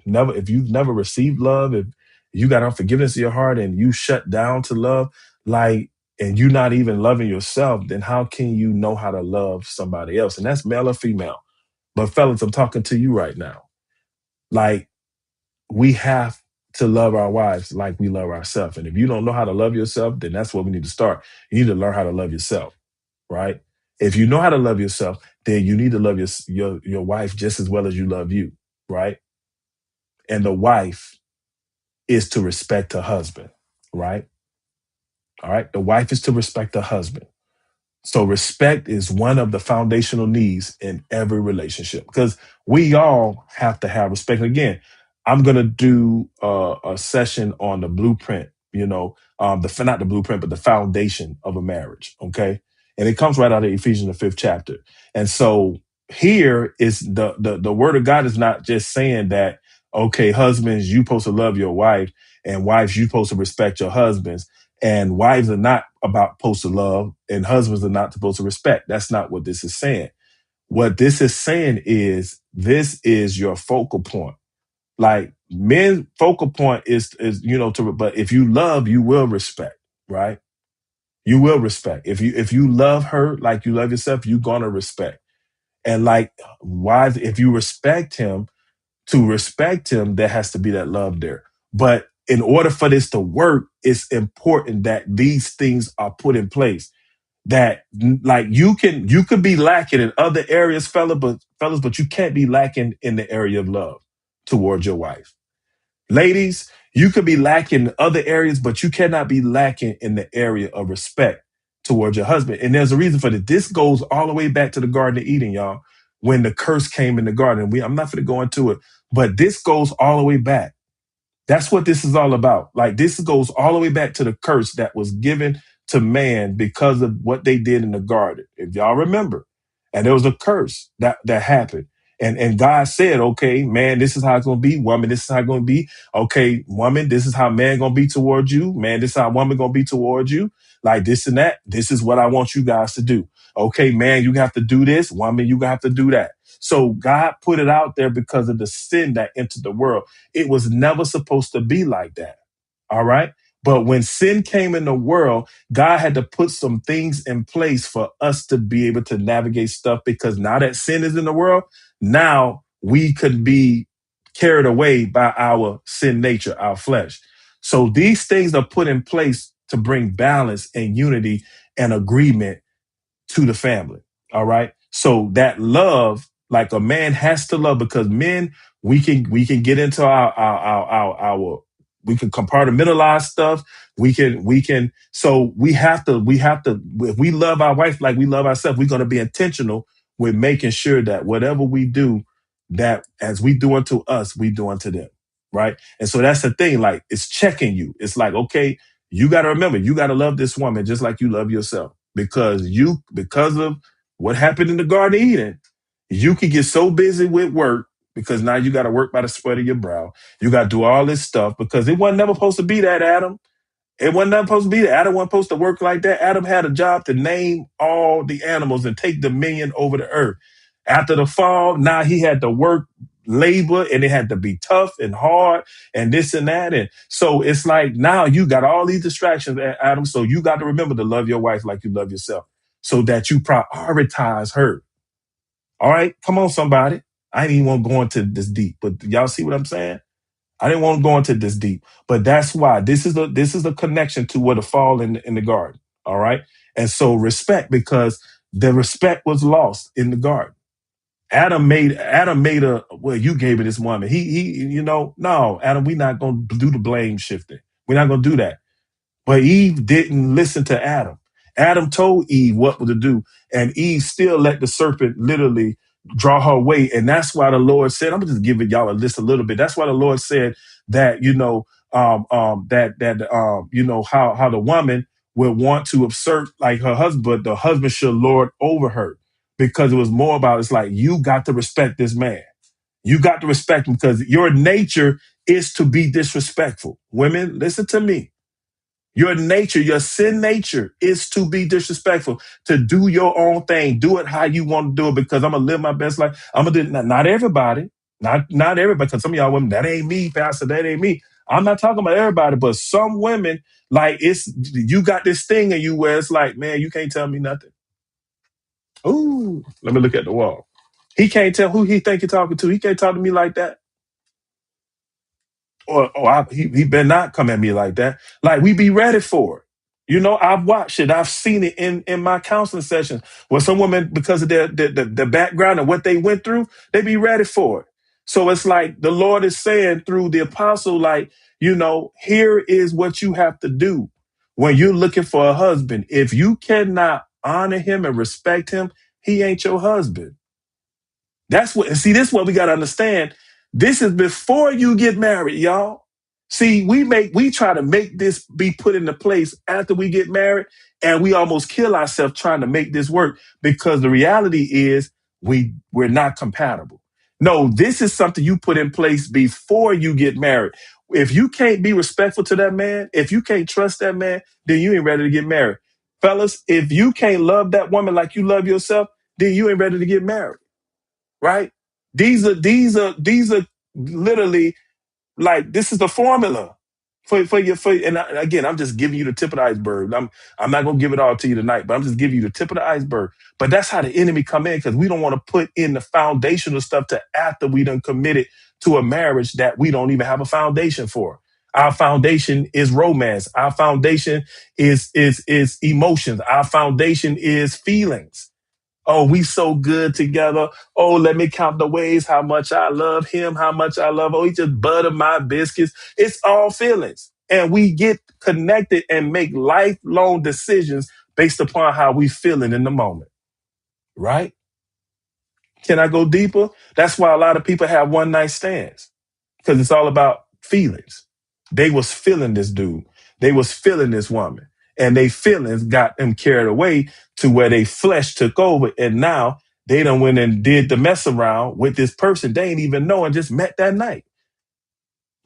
never received love, if you got unforgiveness in your heart and you shut down to love, like, and you're not even loving yourself, then how can you know how to love somebody else? And that's male or female. But fellas, I'm talking to you right now. Like, we have to love our wives like we love ourselves. And if you don't know how to love yourself, then that's where we need to start. You need to learn how to love yourself, right? If you know how to love yourself, then you need to love your wife just as well as you love you, right? And the wife is to respect her husband, right? All right. The wife is to respect her husband. So respect is one of the foundational needs in every relationship because we all have to have respect. Again, I'm gonna do a session on the blueprint. Not the blueprint, but the foundation of a marriage. Okay, and it comes right out of Ephesians the 5th chapter. And so here is the word of God is not just saying that okay, husbands, you supposed to love your wife, and wives, you supposed to respect your husbands and wives are not about supposed to love, and husbands are not supposed to respect. That's not what this is saying. What this is saying is this is your focal point. Like men's focal point is but if you love, you will respect, right? You will respect. If you love her like you love yourself, you're gonna respect. And like wives, if you respect him, to respect him, there has to be that love there. But in order for this to work, it's important that these things are put in place. That like you could be lacking in other areas, fellas, but you can't be lacking in the area of love towards your wife. Ladies, you could be lacking in other areas, but you cannot be lacking in the area of respect towards your husband. And there's a reason for that. This goes all the way back to the Garden of Eden, y'all, when the curse came in the garden. I'm not going to go into it, but this goes all the way back. That's what this is all about. Like this goes all the way back to the curse that was given to man because of what they did in the garden. If y'all remember, and there was a curse that happened. And God said, okay, man, this is how it's going to be. Woman, this is how it's going to be. Okay, woman, this is how man going to be towards you. Man, this is how woman going to be towards you. Like this and that. This is what I want you guys to do. Okay, man, you have to do this. Woman, you have to do that. So God put it out there because of the sin that entered the world. It was never supposed to be like that. All right. But when sin came in the world, God had to put some things in place for us to be able to navigate stuff because now that sin is in the world, now we could be carried away by our sin nature, our flesh. So these things are put in place to bring balance and unity and agreement to the family. All right. So that love, like a man has to love, because men, we can get into our we can compartmentalize stuff. We can so we have to if we love our wife like we love ourselves, we're gonna be intentional with making sure that whatever we do, that as we do unto us, we do unto them. Right. And so that's the thing, like it's checking you. It's like, okay, you gotta remember, you gotta love this woman just like you love yourself because of what happened in the Garden of Eden, you can get so busy with work because now you got to work by the sweat of your brow. You got to do all this stuff because it wasn't never supposed to be that, Adam. It wasn't never supposed to be that. Adam wasn't supposed to work like that. Adam had a job to name all the animals and take dominion over the earth. After the fall, now he had to work labor and it had to be tough and hard and this and that. And so it's like now you got all these distractions, Adam. So you got to remember to love your wife like you love yourself so that you prioritize her. All right. Come on, somebody. I didn't even want to go into this deep, but y'all see what I'm saying? I didn't want to go into this deep, but that's why this is a connection to what the fall in the garden. All right. And so respect, because the respect was lost in the garden. Adam made a well, you gave it this woman. No, Adam, we're not gonna do the blame shifting. We're not gonna do that. But Eve didn't listen to Adam. Adam told Eve what to do, and Eve still let the serpent literally draw her away. And that's why the Lord said, I'm just giving y'all a list a little bit. That's why the Lord said that, how the woman would want to usurp like her husband, but the husband should lord over her, because it was more about, it's like, you got to respect this man. You got to respect him because your nature is to be disrespectful. Women, listen to me. Your nature, your sin nature is to be disrespectful, to do your own thing. Do it how you want to do it, because I'm going to live my best life. I'm going to do it. Not everybody, not everybody, because some of y'all women, that ain't me, Pastor, that ain't me. I'm not talking about everybody, but some women, like you got this thing in you where it's like, man, you can't tell me nothing. Ooh, let me look at the wall. He can't tell who he think you're talking to. He can't talk to me like that. he better not come at me like that. Like, we be ready for it. I've watched it. I've seen it in my counseling sessions where some women, because of their background and what they went through, they be ready for it. So it's like the Lord is saying through the apostle, like, here is what you have to do when you're looking for a husband. If you cannot honor him and respect him, he ain't your husband. This is what we got to understand. This is before you get married, y'all. See, we try to make this be put into place after we get married, and we almost kill ourselves trying to make this work because the reality is we're not compatible. No, this is something you put in place before you get married. If you can't be respectful to that man, if you can't trust that man, then you ain't ready to get married. Fellas, if you can't love that woman like you love yourself, then you ain't ready to get married. Right? These are literally, like, this is the formula again, I'm just giving you the tip of the iceberg. I'm not gonna give it all to you tonight, but I'm just giving you the tip of the iceberg. But that's how the enemy come in, because we don't want to put in the foundational stuff to after we done committed to a marriage that we don't even have a foundation for. Our foundation is romance. Our foundation is emotions. Our foundation is feelings. Oh, we so good together. Oh, let me count the ways how much I love him, how much I love. Oh, he just buttered my biscuits. It's all feelings. And we get connected and make lifelong decisions based upon how we feeling in the moment. Right? Can I go deeper? That's why a lot of people have one night stands, because it's all about feelings. They was feeling this dude. They was feeling this woman, and they feelings got them carried away to where they flesh took over. And now they done went and did the mess around with this person they ain't even know and just met that night.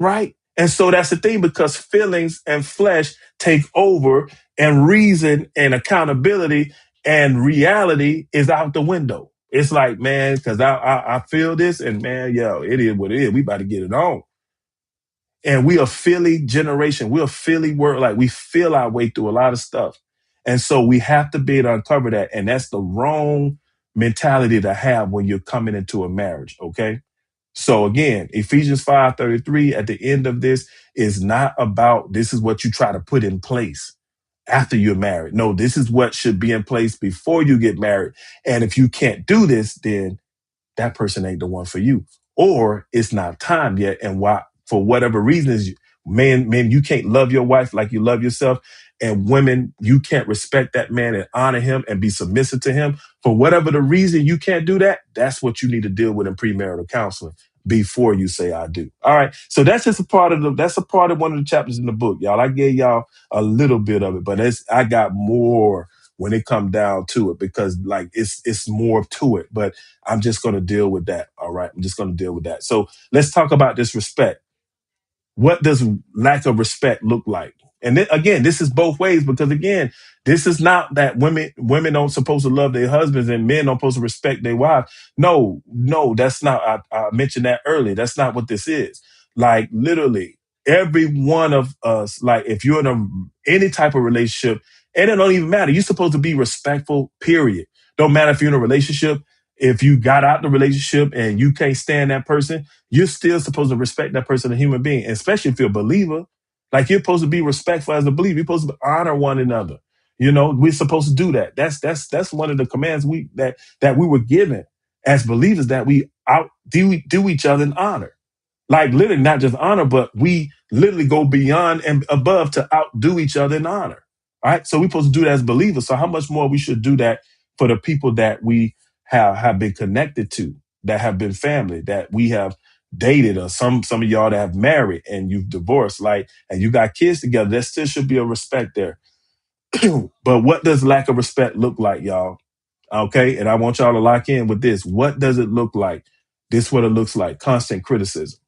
Right? And so that's the thing, because feelings and flesh take over, and reason and accountability and reality is out the window. It's like, man, because I feel this, and man, yo, it is what it is. We about to get it on. And we a Philly generation. We're a Philly world. Like, we feel our way through a lot of stuff. And so we have to be able to uncover that. And that's the wrong mentality to have when you're coming into a marriage. Okay. So again, Ephesians 5:33 at the end of this is not about this is what you try to put in place after you're married. No, this is what should be in place before you get married. And if you can't do this, then that person ain't the one for you, or it's not time yet. And why, for whatever reasons, men, you can't love your wife like you love yourself. And women, you can't respect that man and honor him and be submissive to him. For whatever the reason you can't do that, that's what you need to deal with in premarital counseling before you say I do. All right. So that's just that's a part of one of the chapters in the book, y'all. I gave y'all a little bit of it, but I got more when it come down to it, because like it's more to it. But I'm just going to deal with that. All right. I'm just going to deal with that. So let's talk about this respect. What does lack of respect look like? And then, again, this is both ways, because again, this is not that women don't supposed to love their husbands and men don't supposed to respect their wives. No, that's not. I mentioned that earlier. That's not what this is. Like, literally, every one of us, like, if you're in any type of relationship, and it don't even matter. You're supposed to be respectful, period. Don't matter if you're in a relationship. If you got out the relationship and you can't stand that person, you're still supposed to respect that person, a human being, especially if you're a believer. Like, you're supposed to be respectful as a believer. You're supposed to honor one another. We're supposed to do that. That's one of the commands that we were given as believers, that we do each other in honor. Like, literally not just honor, but we literally go beyond and above to outdo each other in honor. All right. So we're supposed to do that as believers. So how much more we should do that for the people that we have been connected to, that have been family, that we have dated, or some of y'all that have married and you've divorced, like, and you got kids together. There still should be a respect there. But what does lack of respect look like, y'all? Okay. And I want y'all to lock in with this. What does it look like? This is what it looks like. Constant criticism.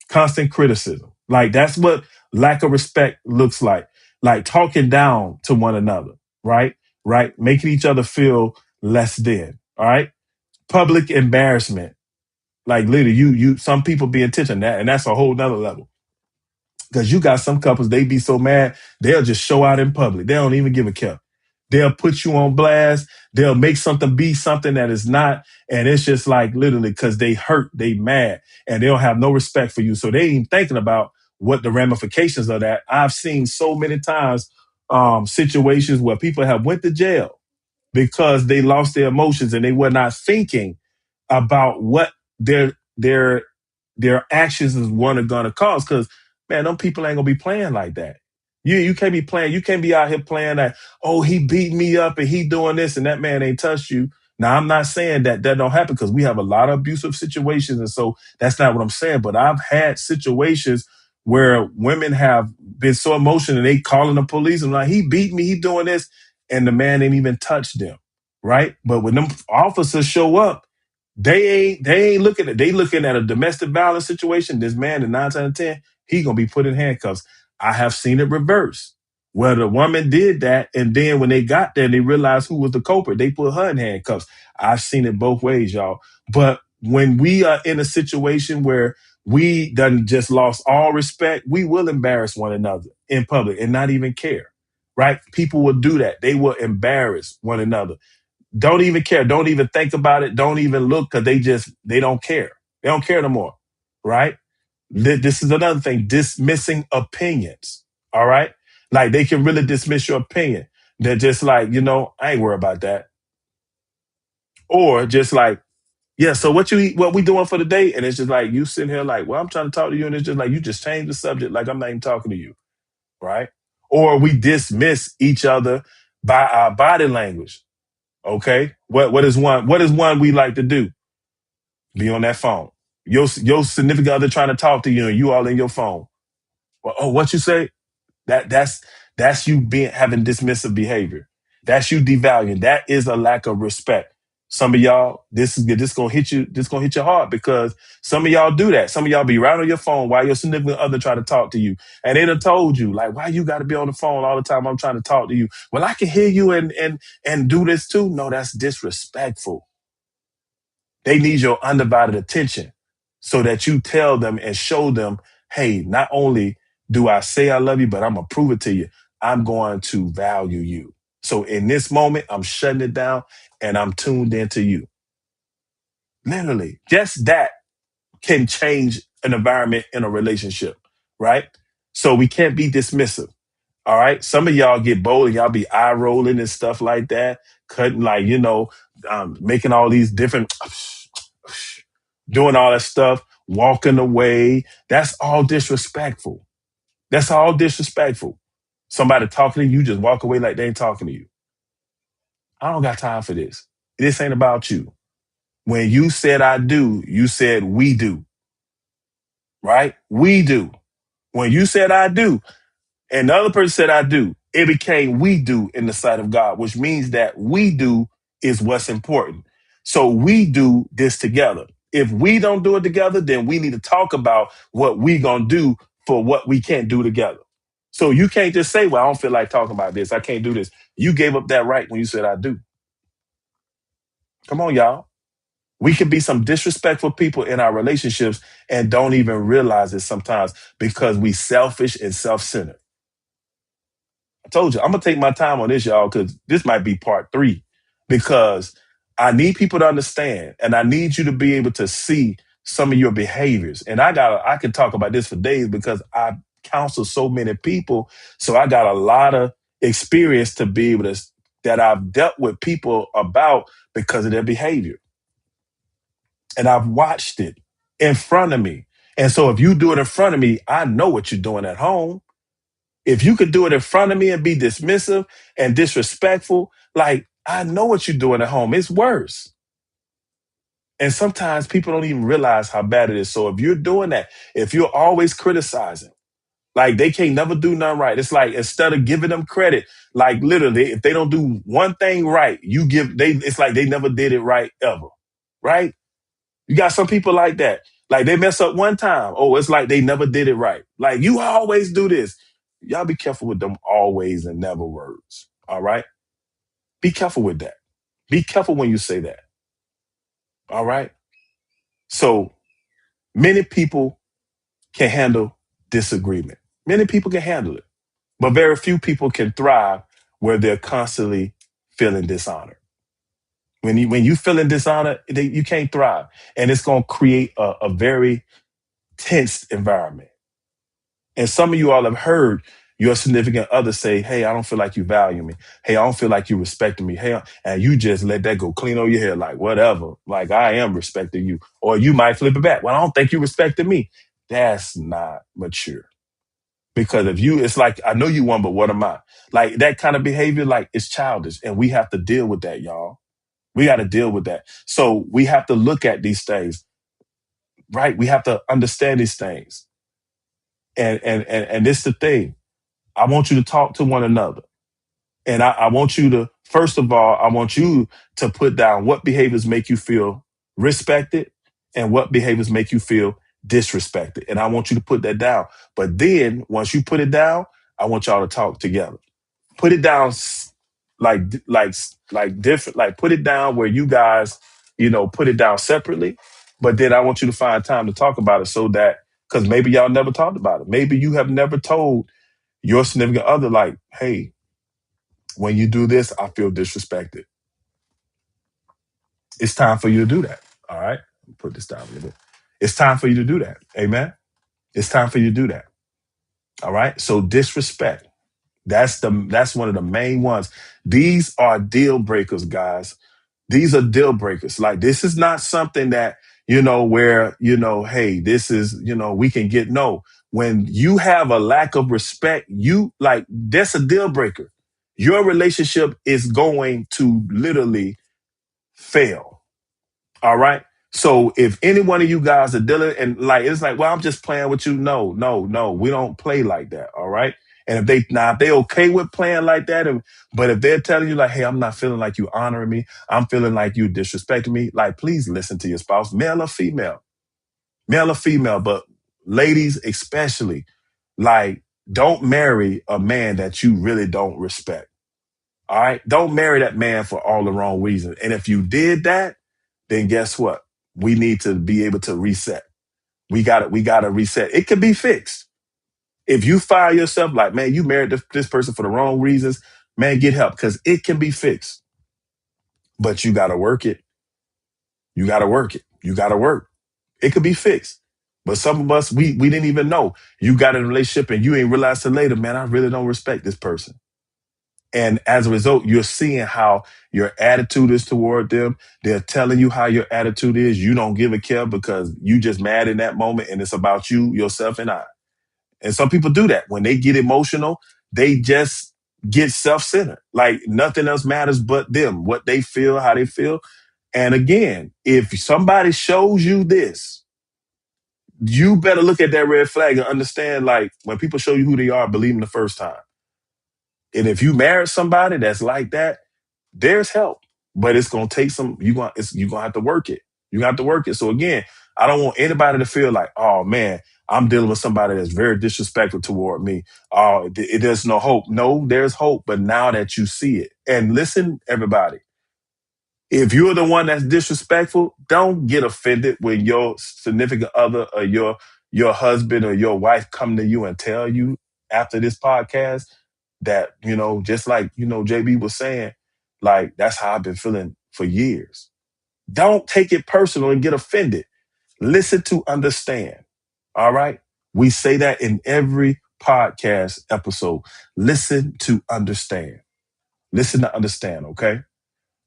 Constant criticism. Like, that's what lack of respect looks like talking down to one another, right? Right. Making each other feel less than. All right. Public embarrassment. Like, literally, some people be intentional, and that's a whole nother level. Because you got some couples, they be so mad, they'll just show out in public. They don't even give a care. They'll put you on blast. They'll make something be something that is not. And it's just like literally because they hurt, they mad, and they don't have no respect for you. So they ain't even thinking about what the ramifications of that. I've seen so many times situations where people have went to jail because they lost their emotions and they were not thinking about what their their actions is one are gonna cause. Because man, them people ain't gonna be playing like that. You can't be playing. You can't be out here playing that. Oh, he beat me up and he doing this and that man ain't touched you. Now I'm not saying that that don't happen because we have a lot of abusive situations and so that's not what I'm saying. But I've had situations where women have been so emotional and they calling the police and like he beat me, he doing this, and the man ain't even touched them, right? But when them officers show up, they ain't looking at they looking at a domestic violence situation. This man, in 9 out of 10, he gonna be put in handcuffs. I have seen it reverse, where the woman did that, and then when they got there, they realized who was the culprit. They put her in handcuffs. I've seen it both ways, y'all. But when we are in a situation where we done just lost all respect, we will embarrass one another in public and not even care. Right? People will do that. They will embarrass one another. Don't even care. Don't even think about it. Don't even look because they don't care. They don't care no more. Right? This is another thing, dismissing opinions. All right. Like they can really dismiss your opinion. They're just like, I ain't worried about that. Or just like, yeah, so what we doing for the day? And it's just like you sitting here like, well, I'm trying to talk to you. And it's just like you just changed the subject, like I'm not even talking to you. Right. Or we dismiss each other by our body language. Okay. What is one we like to do? Be on that phone. Your significant other trying to talk to you and you all in your phone. Well, oh, what you say? That's you being having dismissive behavior. That's you devaluing. That is a lack of respect. Some of y'all, this gonna hit you. This gonna hit your heart because some of y'all do that. Some of y'all be right on your phone while your significant other try to talk to you, and they done told you like, why you got to be on the phone all the time? I'm trying to talk to you. Well, I can hear you and do this too. No, that's disrespectful. They need your undivided attention so that you tell them and show them, hey, not only do I say I love you, but I'm going to prove it to you. I'm going to value you. So in this moment, I'm shutting it down and I'm tuned into you. Literally, just that can change an environment in a relationship, right? So we can't be dismissive. All right. Some of y'all get bold and y'all be eye rolling and stuff like that, cutting like, making all these different doing all that stuff, walking away. That's all disrespectful. That's all disrespectful. Somebody talking to you, just walk away like they ain't talking to you. I don't got time for this. This ain't about you. When you said I do, you said we do, right? We do. When you said I do, and the other person said I do, it became we do in the sight of God, which means that we do is what's important. So we do this together. If we don't do it together, then we need to talk about what we gonna do for what we can't do together. So you can't just say, well, I don't feel like talking about this. I can't do this. You gave up that right when you said I do. Come on, y'all. We can be some disrespectful people in our relationships and don't even realize it sometimes because we selfish and self-centered. I told you, I'm gonna take my time on this, y'all, because this might be part 3. Because I need people to understand, and I need you to be able to see some of your behaviors. And I can talk about this for days because I counsel so many people, so I got a lot of experience to be able to that I've dealt with people about because of their behavior, and I've watched it in front of me. And so, if you do it in front of me, I know what you're doing at home. If you could do it in front of me and be dismissive and disrespectful, like I know what you're doing at home. It's worse. And sometimes people don't even realize how bad it is. So if you're doing that, if you're always criticizing, like they can't never do nothing right. It's like instead of giving them credit, like literally, if they don't do one thing right, it's like they never did it right ever. Right? You got some people like that. Like they mess up one time. Oh, it's like they never did it right. Like you always do this. Y'all be careful with them always and never words. All right? Be careful with that. Be careful when you say that. All right? So many people can handle disagreement. Many people can handle it. But very few people can thrive where they're constantly feeling dishonored. When you feeling dishonored, you can't thrive, and it's gonna create a very tense environment. And some of you all have heard your significant other say, "Hey, I don't feel like you value me. Hey, I don't feel like you respecting me. Hey," and you just let that go clean over your head, like whatever. Like I am respecting you, or you might flip it back. Well, I don't think you respected me. That's not mature. Because if you, it's like I know you won, but what am I? Like that kind of behavior, like it's childish, and we have to deal with that, y'all. We got to deal with that. So we have to look at these things, right? We have to understand these things, and this is the thing. I want you to talk to one another. And I want you to, first of all, I want you to put down what behaviors make you feel respected and what behaviors make you feel disrespected. And I want you to put that down. But then once you put it down, I want y'all to talk together. Put it down like different, like put it down where you guys, put it down separately. But then I want you to find time to talk about it so that, because maybe y'all never talked about it. Maybe you have never told your significant other, like, hey, when you do this, I feel disrespected. It's time for you to do that. All right. Put this down a little bit. It's time for you to do that. Amen. It's time for you to do that. All right. So disrespect. That's one of the main ones. These are deal breakers, guys. These are deal breakers. Like this is not something that, where, hey, this is, we can get no. When you have a lack of respect, that's a deal breaker. Your relationship is going to literally fail. All right. So if any one of you guys are dealing and like, it's like, well, I'm just playing with you. No, no, no, we don't play like that. All right. And if they okay with playing like that, but if they're telling you like, hey, I'm not feeling like you honoring me, I'm feeling like you disrespecting me, like, please listen to your spouse, male or female, but ladies especially, like, don't marry a man that you really don't respect. All right. Don't marry that man for all the wrong reasons. And if you did that, then guess what? We need to be able to reset. We got to reset. It can be fixed. If you find yourself like, man, you married this person for the wrong reasons, man, get help because it can be fixed. But you got to work it. You got to work it. You got to work. It could be fixed. But some of us, we didn't even know. You got in a relationship and you ain't realized till later, man, I really don't respect this person. And as a result, you're seeing how your attitude is toward them. They're telling you how your attitude is. You don't give a care because you just mad in that moment and it's about you, yourself, and I. And some people do that. When they get emotional, they just get self-centered. Like nothing else matters but them, what they feel, how they feel. And again, if somebody shows you this, you better look at that red flag and understand, like, when people show you who they are, believe them the first time. And if you marry somebody that's like that, there's help, but it's gonna take some. You're gonna have to work it. You have to work it. So again, I don't want anybody to feel like, oh man, I'm dealing with somebody that's very disrespectful toward me. Oh, there's no hope. No, there's hope. But now that you see it, and listen, everybody, if you're the one that's disrespectful, don't get offended when your significant other or your husband or your wife come to you and tell you after this podcast that, just like, JB was saying, like, that's how I've been feeling for years. Don't take it personal and get offended. Listen to understand. All right. We say that in every podcast episode. Listen to understand. Listen to understand. Okay.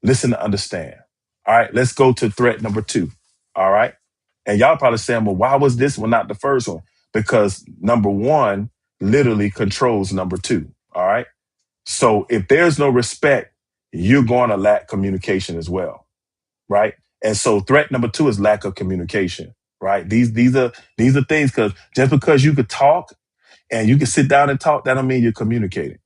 Listen to understand. All right. Let's go to threat number 2. All right. And y'all probably saying, well, why was this one not the first one? Because number 1 literally controls number 2. All right. So if there's no respect, you're going to lack communication as well, right? And so threat number 2 is lack of communication, right? These are things, because just because you could talk and you can sit down and talk, that don't mean you're communicating.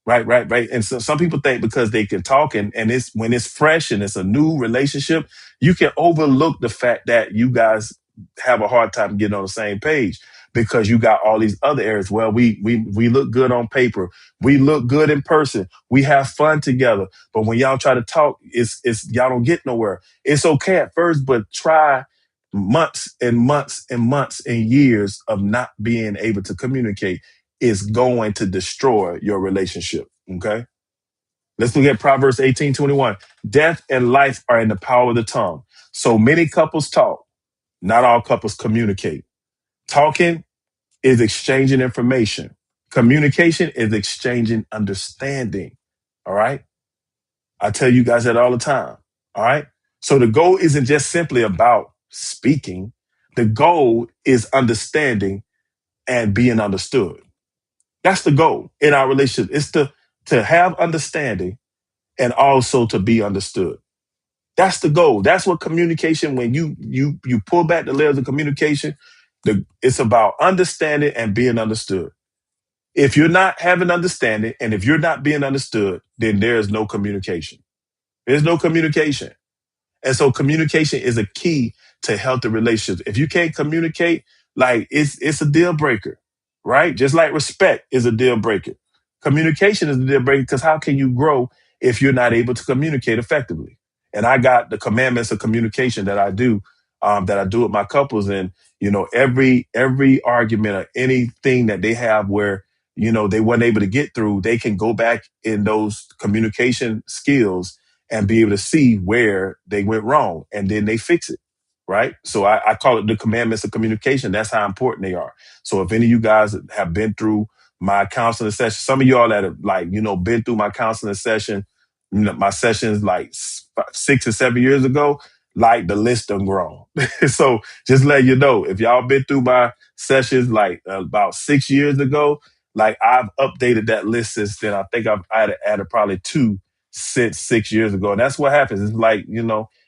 Right. And so some people think because they can talk and it's when it's fresh and it's a new relationship, you can overlook the fact that you guys have a hard time getting on the same page because you got all these other areas. Well, we look good on paper. We look good in person. We have fun together. But when y'all try to talk, it's y'all don't get nowhere. It's okay at first, but try months and months and months and years of not being able to communicate is going to destroy your relationship. Okay. Let's look at Proverbs 18:21. Death and life are in the power of the tongue. So many couples talk. Not all couples communicate. Talking is exchanging information. Communication is exchanging understanding. All right. I tell you guys that all the time. All right. So the goal isn't just simply about speaking. The goal is understanding and being understood. That's the goal in our relationship. It's to have understanding and also to be understood. That's the goal. That's what communication. When you pull back the layers of communication, it's about understanding and being understood. If you're not having understanding and if you're not being understood, then there is no communication. There's no communication. And so communication is a key to healthy relationships. If you can't communicate, like it's a deal breaker, right? Just like respect is a deal breaker. Communication is a deal breaker because how can you grow if you're not able to communicate effectively? And I got the commandments of communication that I do with my couples. And, every argument or anything that they have where, they weren't able to get through, they can go back in those communication skills and be able to see where they went wrong and then they fix it. Right. So I call it the commandments of communication. That's how important they are. So if any of you guys have been through my counseling session, some of y'all that have been through my counseling session, my sessions like 6 or 7 years ago, like the list done grown. So just let you know, if y'all been through my sessions like about 6 years ago, like I've updated that list since then. I think I've added probably two since 6 years ago. And that's what happens. It's like,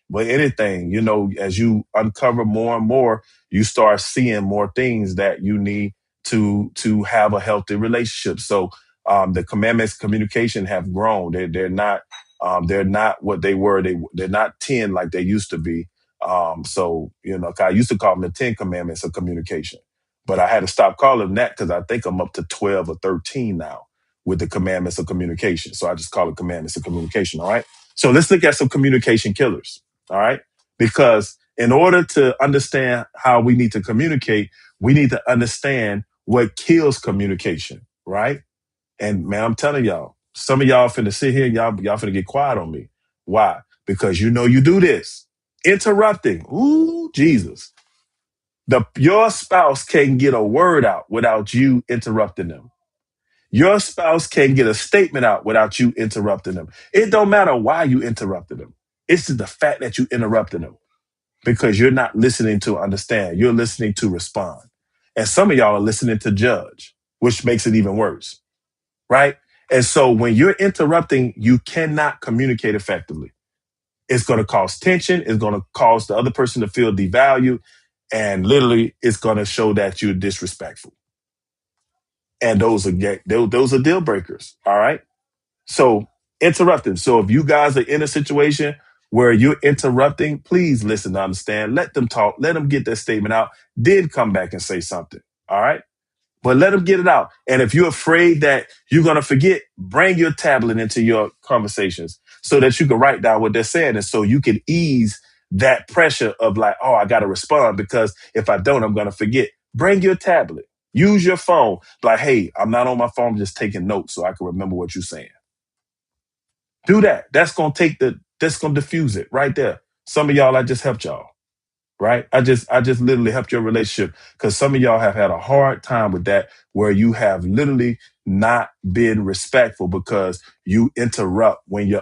but anything, as you uncover more and more, you start seeing more things that you need to have a healthy relationship. So the commandments of communication have grown. They're not what they were. They're not 10 like they used to be. So, 'cause I used to call them the 10 commandments of communication, but I had to stop calling them that because I think I'm up to 12 or 13 now with the commandments of communication. So I just call it commandments of communication. All right. So let's look at some communication killers. All right. Because in order to understand how we need to communicate, we need to understand what kills communication. Right. And man, I'm telling y'all, some of y'all finna sit here and y'all finna get quiet on me. Why? Because you do this. Interrupting. Ooh, Jesus. Your spouse can't get a word out without you interrupting them. Your spouse can't get a statement out without you interrupting them. It don't matter why you interrupted them. It's just the fact that you interrupted them because you're not listening to understand. You're listening to respond. And some of y'all are listening to judge, which makes it even worse. Right? And so when you're interrupting, you cannot communicate effectively. It's going to cause tension. It's going to cause the other person to feel devalued. And literally, it's going to show that you're disrespectful. And those are deal breakers. All right. So interrupting. So if you guys are in a situation where you're interrupting, please listen to understand. Let them talk. Let them get their statement out. Then come back and say something. All right. But let them get it out. And if you're afraid that you're going to forget, bring your tablet into your conversations so that you can write down what they're saying. And so you can ease that pressure of like, oh, I got to respond because if I don't, I'm going to forget. Bring your tablet. Use your phone. Like, hey, I'm not on my phone, I'm just taking notes so I can remember what you're saying. Do that. That's going to diffuse it right there. Some of y'all, I just helped y'all. Right. I just literally helped your relationship because some of y'all have had a hard time with that where you have literally not been respectful because you interrupt when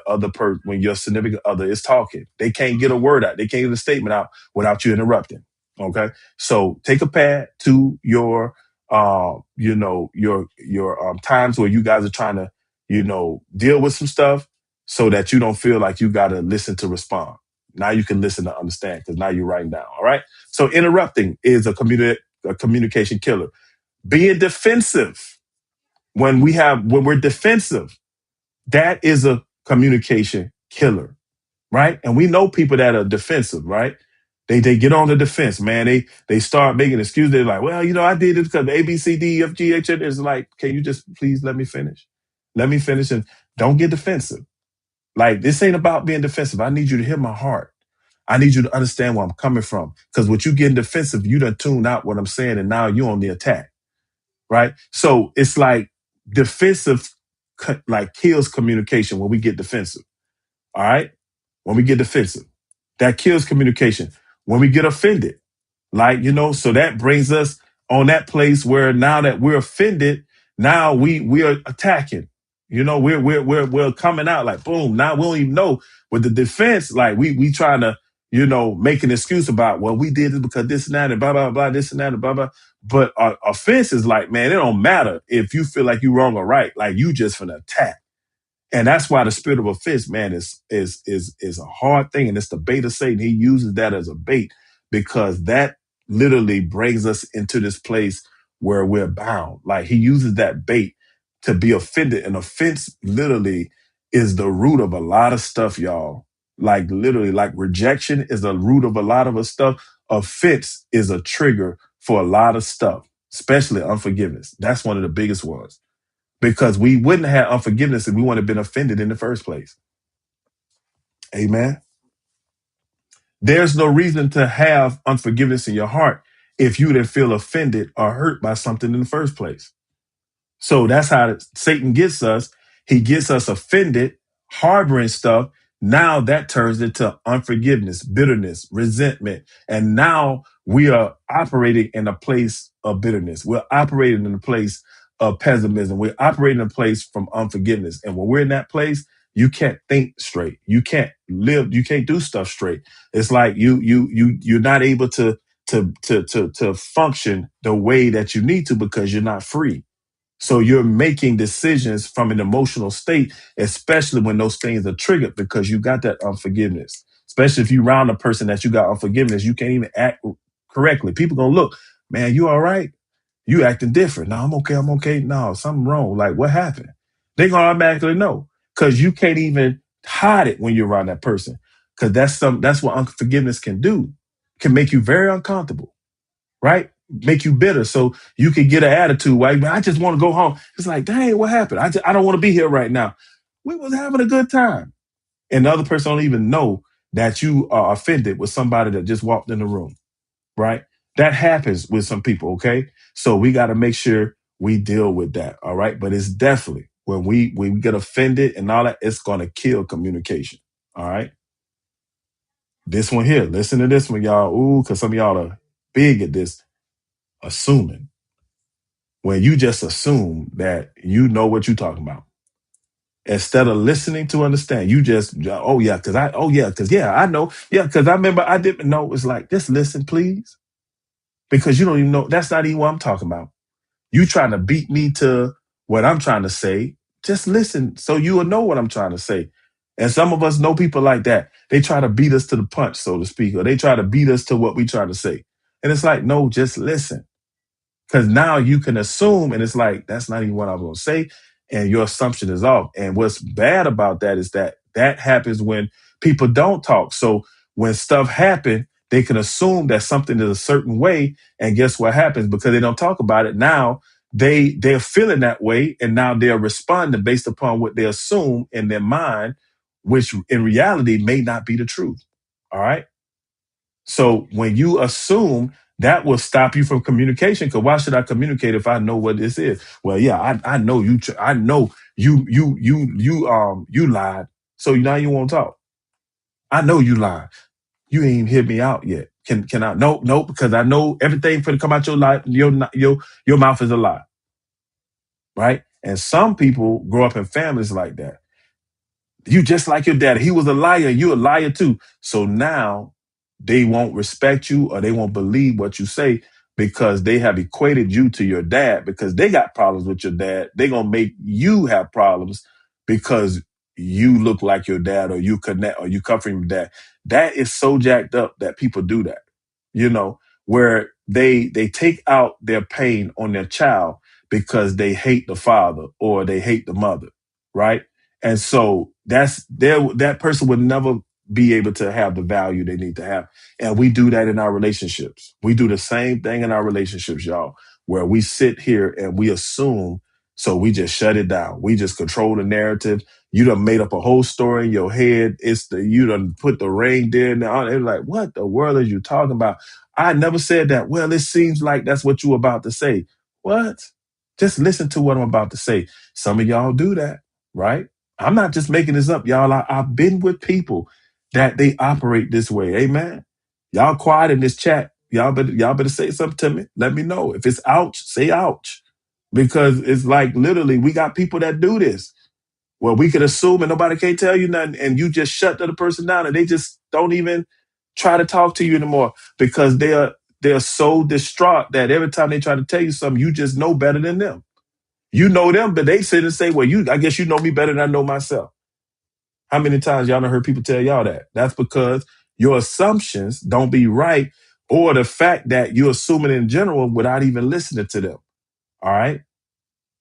when your significant other is talking. They can't get a word out. They can't get a statement out without you interrupting. Okay. So take a pad to your, times where you guys are trying to, deal with some stuff so that you don't feel like you got to listen to respond. Now you can listen to understand because now you're writing down. All right. So interrupting is a communication killer. Being defensive when we're defensive, that is a communication killer. Right. And we know people that are defensive, right? They get on the defense, man. They start making excuses. They're like, well, I did it because A, B, C, D, F, G, H. It's like, can you just please let me finish? Let me finish and don't get defensive. Like, this ain't about being defensive. I need you to hear my heart. I need you to understand where I'm coming from. Because with you getting defensive, you done tuned out what I'm saying, and now you're on the attack. Right? So it's like defensive like kills communication when we get defensive. All right. When we get defensive, that kills communication. When we get offended, like, so that brings us on that place where now that we're offended, now we are attacking. We're coming out like boom. Now we don't even know with the defense, like we trying to, make an excuse about, well, we did it because this and that and blah, blah, blah, this and that and blah, blah. But offense is like, man, it don't matter if you feel like you're wrong or right. Like you just finna attack. And that's why the spirit of offense, man, is a hard thing. And it's the bait of Satan. He uses that as a bait because that literally brings us into this place where we're bound. Like he uses that bait to be offended. And offense literally is the root of a lot of stuff, y'all. Like literally, like rejection is the root of a lot of us stuff. Offense is a trigger for a lot of stuff, especially unforgiveness. That's one of the biggest ones because we wouldn't have unforgiveness if we wouldn't have been offended in the first place. Amen. There's no reason to have unforgiveness in your heart if you didn't feel offended or hurt by something in the first place. So that's how Satan gets us. He gets us offended, harboring stuff. Now that turns into unforgiveness, bitterness, resentment. And now we are operating in a place of bitterness. We're operating in a place of pessimism. We're operating in a place from unforgiveness. And when we're in that place, you can't think straight. You can't live. You can't do stuff straight. It's like you're not able to function the way that you need to because you're not free. So you're making decisions from an emotional state, especially when those things are triggered because you got that unforgiveness. Especially if you round a person that you got unforgiveness, you can't even act correctly. People gonna look, man, you all right? You acting different. No, I'm okay. I'm okay. No, something wrong. Like what happened? They gonna automatically know because you can't even hide it when you're around that person. Because that's what unforgiveness can do. Can make you very uncomfortable, right? Make you bitter. So you can get an attitude, right? I just want to go home. It's like, dang, what happened? I don't want to be here right now. We was having a good time. And the other person don't even know that you are offended with somebody that just walked in the room, right? That happens with some people, okay? So we got to make sure we deal with that, all right? But it's definitely when we get offended and all that, it's going to kill communication, all right? This one here, listen to this one, y'all. Ooh, because some of y'all are big at this. Assuming. When you just assume that you know what you're talking about. Instead of listening to understand, you just, I know. Yeah, because I remember I didn't know. It's like, just listen, please. Because you don't even know. That's not even what I'm talking about. You trying to beat me to what I'm trying to say. Just listen so you will know what I'm trying to say. And some of us know people like that. They try to beat us to the punch, so to speak, or they try to beat us to what we trying to say. And it's like, no, just listen. Because now you can assume, and it's like, that's not even what I'm going to say. And your assumption is off. And what's bad about that is that happens when people don't talk. So when stuff happens, they can assume that something is a certain way. And guess what happens? Because they don't talk about it. Now they're feeling that way. And now they're responding based upon what they assume in their mind, which in reality may not be the truth. All right. So when you assume, that will stop you from communication. Because why should I communicate if I know what this is? Well, yeah, I know you. I know you lied. So now you won't talk. I know you lied. You ain't even hit me out yet. Can I? No, because I know everything for to come out your life. Your mouth is a lie, right? And some people grow up in families like that. You just like your daddy. He was a liar. You a liar too. So now they won't respect you or they won't believe what you say because they have equated you to your dad because they got problems with your dad. They're going to make you have problems because you look like your dad or you connect or you come from your dad. That is so jacked up that people do that, where they take out their pain on their child because they hate the father or they hate the mother, right? And so that person would never be able to have the value they need to have. And we do that in our relationships. We do the same thing in our relationships, y'all, where we sit here and we assume, so we just shut it down. We just control the narrative. You done made up a whole story in your head. You done put the reindeer in there. They're like, what the world are you talking about? I never said that. Well, it seems like that's what you were about to say. What? Just listen to what I'm about to say. Some of y'all do that. right? I'm not just making this up, y'all. I've been with people that they operate this way. Amen. Y'all quiet in this chat. Y'all better say something to me. Let me know. If it's ouch, say ouch. Because it's like literally we got people that do this. Well, we could assume and nobody can't tell you nothing, and you just shut the other person down and they just don't even try to talk to you anymore because they're so distraught that every time they try to tell you something, you just know better than them. You know them, but they sit and say, well, I guess you know me better than I know myself. How many times y'all done heard people tell y'all that? That's because your assumptions don't be right, or the fact that you're assuming in general without even listening to them. All right.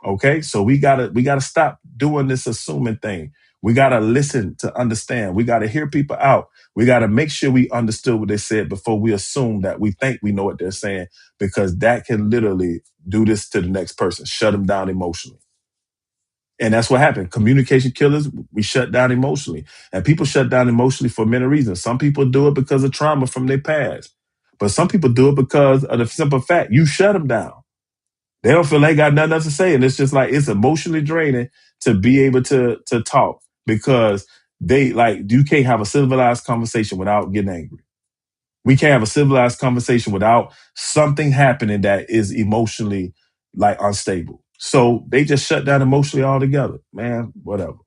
Okay. So we gotta stop doing this assuming thing. We gotta listen to understand. We gotta hear people out. We gotta make sure we understood what they said before we assume that we think we know what they're saying, because that can literally do this to the next person, shut them down emotionally. And that's what happened. Communication killers, we shut down emotionally. And people shut down emotionally for many reasons. Some people do it because of trauma from their past. But some people do it because of the simple fact you shut them down. They don't feel they got nothing else to say. And it's just like it's emotionally draining to be able to talk, because they like you can't have a civilized conversation without getting angry. We can't have a civilized conversation without something happening that is emotionally like unstable. So they just shut down emotionally altogether. Man, whatever.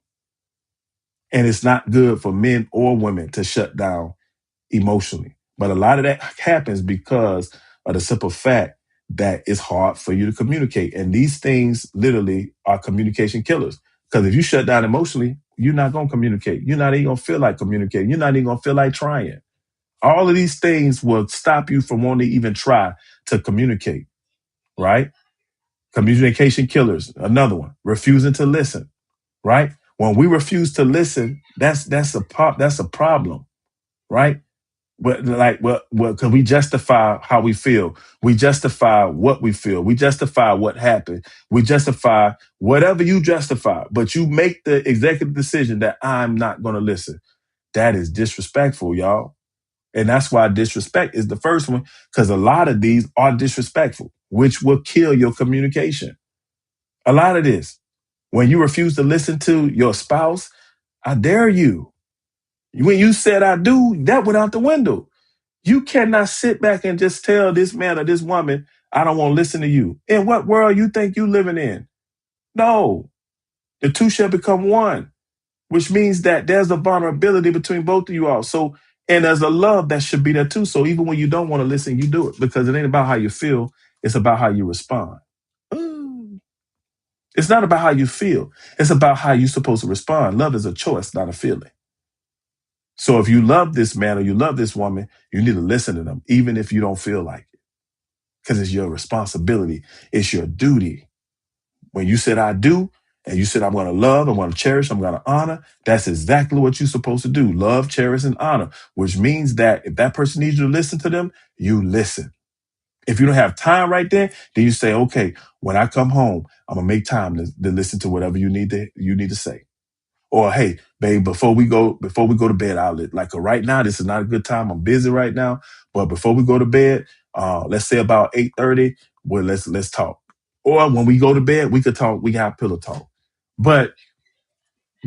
And it's not good for men or women to shut down emotionally. But a lot of that happens because of the simple fact that it's hard for you to communicate. And these things literally are communication killers. Because if you shut down emotionally, you're not going to communicate. You're not even going to feel like communicating. You're not even going to feel like trying. All of these things will stop you from wanting to even try to communicate, right? Communication killers, another one, refusing to listen, right? When we refuse to listen, that's a problem, right? But like, well, because we justify how we feel, we justify what we feel, we justify what happened, we justify whatever you justify, but you make the executive decision that I'm not going to listen. That is disrespectful, y'all. And that's why disrespect is the first one, because a lot of these are disrespectful, which will kill your communication. A lot of this. When you refuse to listen to your spouse, I dare you. When you said I do, that went out the window. You cannot sit back and just tell this man or this woman, I don't want to listen to you. In what world you think you living in? No. The two shall become one, which means that there's a vulnerability between both of you all. So, and there's a love that should be there too. So even when you don't want to listen, you do it, because it ain't about how you feel. It's about how you respond. Ooh. It's not about how you feel. It's about how you're supposed to respond. Love is a choice, not a feeling. So if you love this man or you love this woman, you need to listen to them, even if you don't feel like it, because it's your responsibility. It's your duty. When you said I do, and you said I'm going to love, I'm going to cherish, I'm going to honor, that's exactly what you're supposed to do. Love, cherish, and honor, which means that if that person needs you to listen to them, you listen. If you don't have time right there, then you say, okay, when I come home, I'm going to make time to listen to whatever you need to say. Or, hey, babe, before we go to bed, like right now, this is not a good time. I'm busy right now. But before we go to bed, let's say about 8:30, well, let's talk. Or when we go to bed, we could talk, we can have pillow talk. But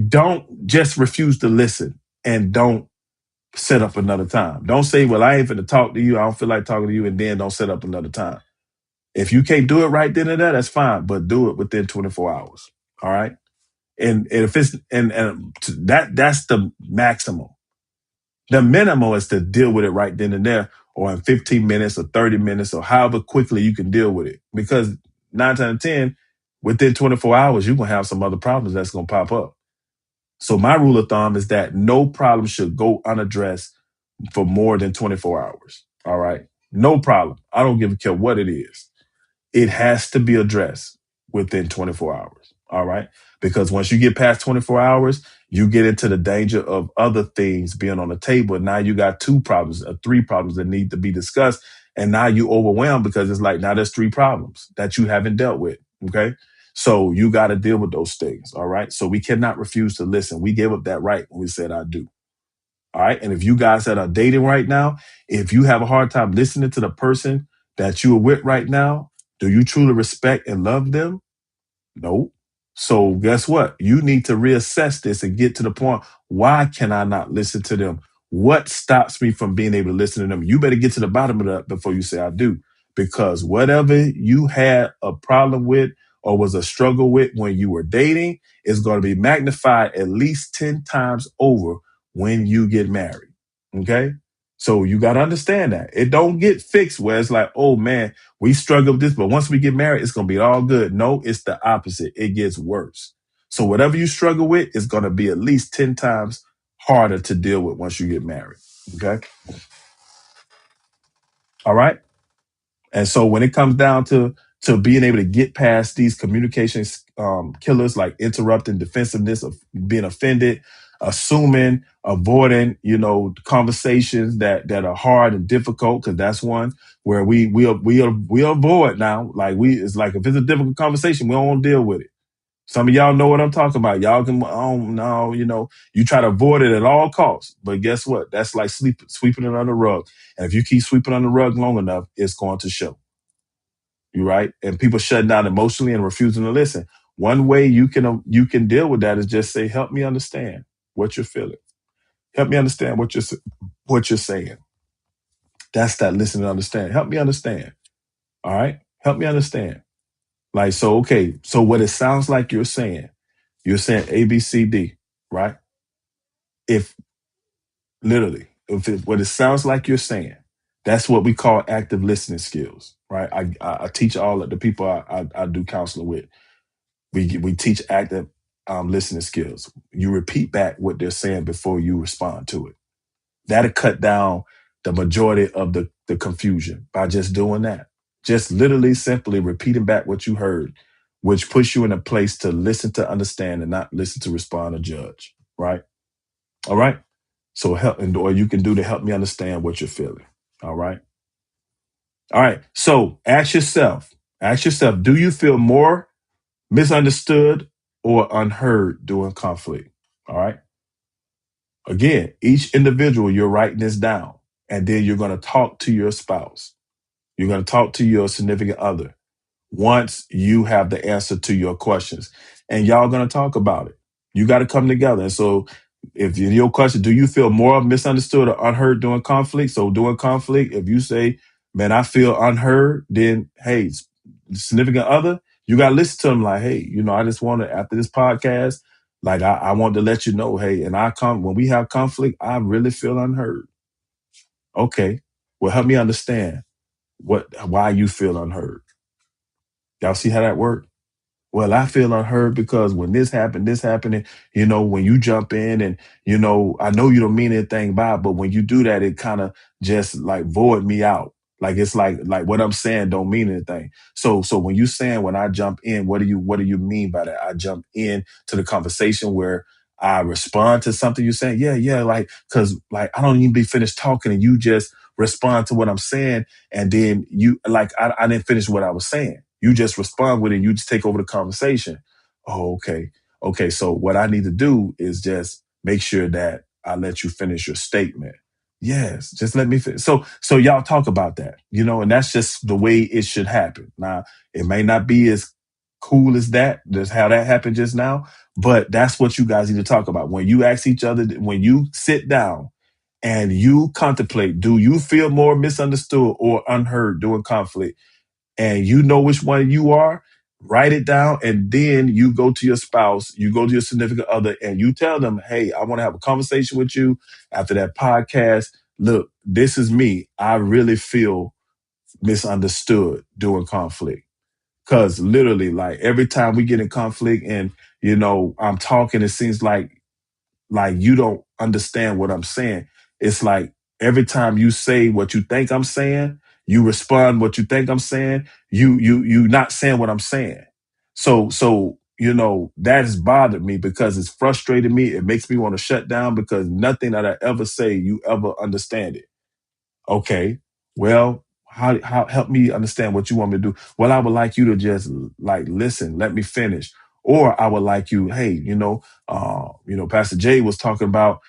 don't just refuse to listen, and don't set up another time. Don't say, well, I ain't finna talk to you. I don't feel like talking to you, and then don't set up another time. If you can't do it right then and there, that's fine, but do it within 24 hours. All right. And if it's and that's the maximum. The minimum is to deal with it right then and there, or in 15 minutes or 30 minutes, or however quickly you can deal with it. Because 9 times out of 10, within 24 hours, you're gonna have some other problems that's gonna pop up. So my rule of thumb is that no problem should go unaddressed for more than 24 hours. All right. No problem. I don't give a care what it is. It has to be addressed within 24 hours. All right. Because once you get past 24 hours, you get into the danger of other things being on the table. Now you got 2 problems or 3 problems that need to be discussed. And now you overwhelmed, because it's like, now there's 3 problems that you haven't dealt with. Okay. So you got to deal with those things. All right. So we cannot refuse to listen. We gave up that right when we said I do. All right. And if you guys that are dating right now, if you have a hard time listening to the person that you are with right now, do you truly respect and love them? No. So guess what? You need to reassess this and get to the point. Why can I not listen to them? What stops me from being able to listen to them? You better get to the bottom of that before you say I do. Because whatever you had a problem with or was a struggle with when you were dating is going to be magnified at least 10 times over when you get married. Okay? So you got to understand that. It don't get fixed where it's like, oh man, we struggle with this, but once we get married, it's going to be all good. No, it's the opposite. It gets worse. So whatever you struggle with is going to be at least 10 times harder to deal with once you get married. Okay. All right. And so when it comes down to being able to get past these communications killers like interrupting, defensiveness, of being offended, assuming, avoiding, conversations that are hard and difficult, because that's one where we avoid now. Like it's like if it's a difficult conversation, we don't want to deal with it. Some of y'all know what I'm talking about. Y'all can, oh no, you try to avoid it at all costs. But guess what? That's like sweeping it under the rug. And if you keep sweeping under the rug long enough, it's going to show. You right? And people shutting down emotionally and refusing to listen. One way you can deal with that is just say, "Help me understand what you're feeling. Help me understand what you're saying." That's that listen and understand. Help me understand. All right? Help me understand. Like, so, okay. So what it sounds like you're saying A, B, C, D, right? If literally, what it sounds like you're saying, that's what we call active listening skills, right? I teach all of the people I do counseling with. We teach active listening skills. You repeat back what they're saying before you respond to it. That'll cut down the majority of the confusion by just doing that. Just literally simply repeating back what you heard, which puts you in a place to listen to understand and not listen to respond or judge. Right? All right. So or you can do to help me understand what you're feeling. All right. All right. So ask yourself, do you feel more misunderstood or unheard during conflict? All right. Again, each individual, you're writing this down, and then you're going to talk to your spouse. You're going to talk to your significant other once you have the answer to your questions. And y'all going to talk about it. You got to come together. And so if your question, do you feel more misunderstood or unheard during conflict? So during conflict, if you say, man, I feel unheard, then hey, significant other, you got to listen to them like, hey, I just want to, after this podcast, like I want to let you know, hey, and when we have conflict, I really feel unheard. Okay. Well, help me understand why you feel unheard. Y'all see how that works? Well, I feel unheard because when this happened, and when you jump in and, I know you don't mean anything by it, but when you do that, it kind of just like void me out. Like it's like what I'm saying don't mean anything. So when you saying when I jump in, what do you mean by that? I jump in to the conversation where I respond to something you're saying. Yeah, yeah, like because like I don't even be finished talking and you just respond to what I'm saying, and then you like I didn't finish what I was saying. You just respond with it. You just take over the conversation. Oh, okay. Okay. So what I need to do is just make sure that I let you finish your statement. Yes. Just let me finish. So y'all talk about that, and that's just the way it should happen. Now, it may not be as cool as that. That's how that happened just now. But that's what you guys need to talk about. When you ask each other, when you sit down and you contemplate, do you feel more misunderstood or unheard during conflict? And you know which one you are, write it down. And then you go to your spouse, you go to your significant other, and you tell them, hey, I want to have a conversation with you after that podcast. Look, this is me. I really feel misunderstood during conflict. Because literally, like every time we get in conflict and, I'm talking, it seems like you don't understand what I'm saying. It's like every time you say what you think I'm saying, you respond what you think I'm saying. You not saying what I'm saying. So that has bothered me because it's frustrated me. It makes me want to shut down because nothing that I ever say you ever understand it. Okay, well, how help me understand what you want me to do? Well, I would like you to just like listen, let me finish. Or I would like you, hey, Pastor Jay was talking about,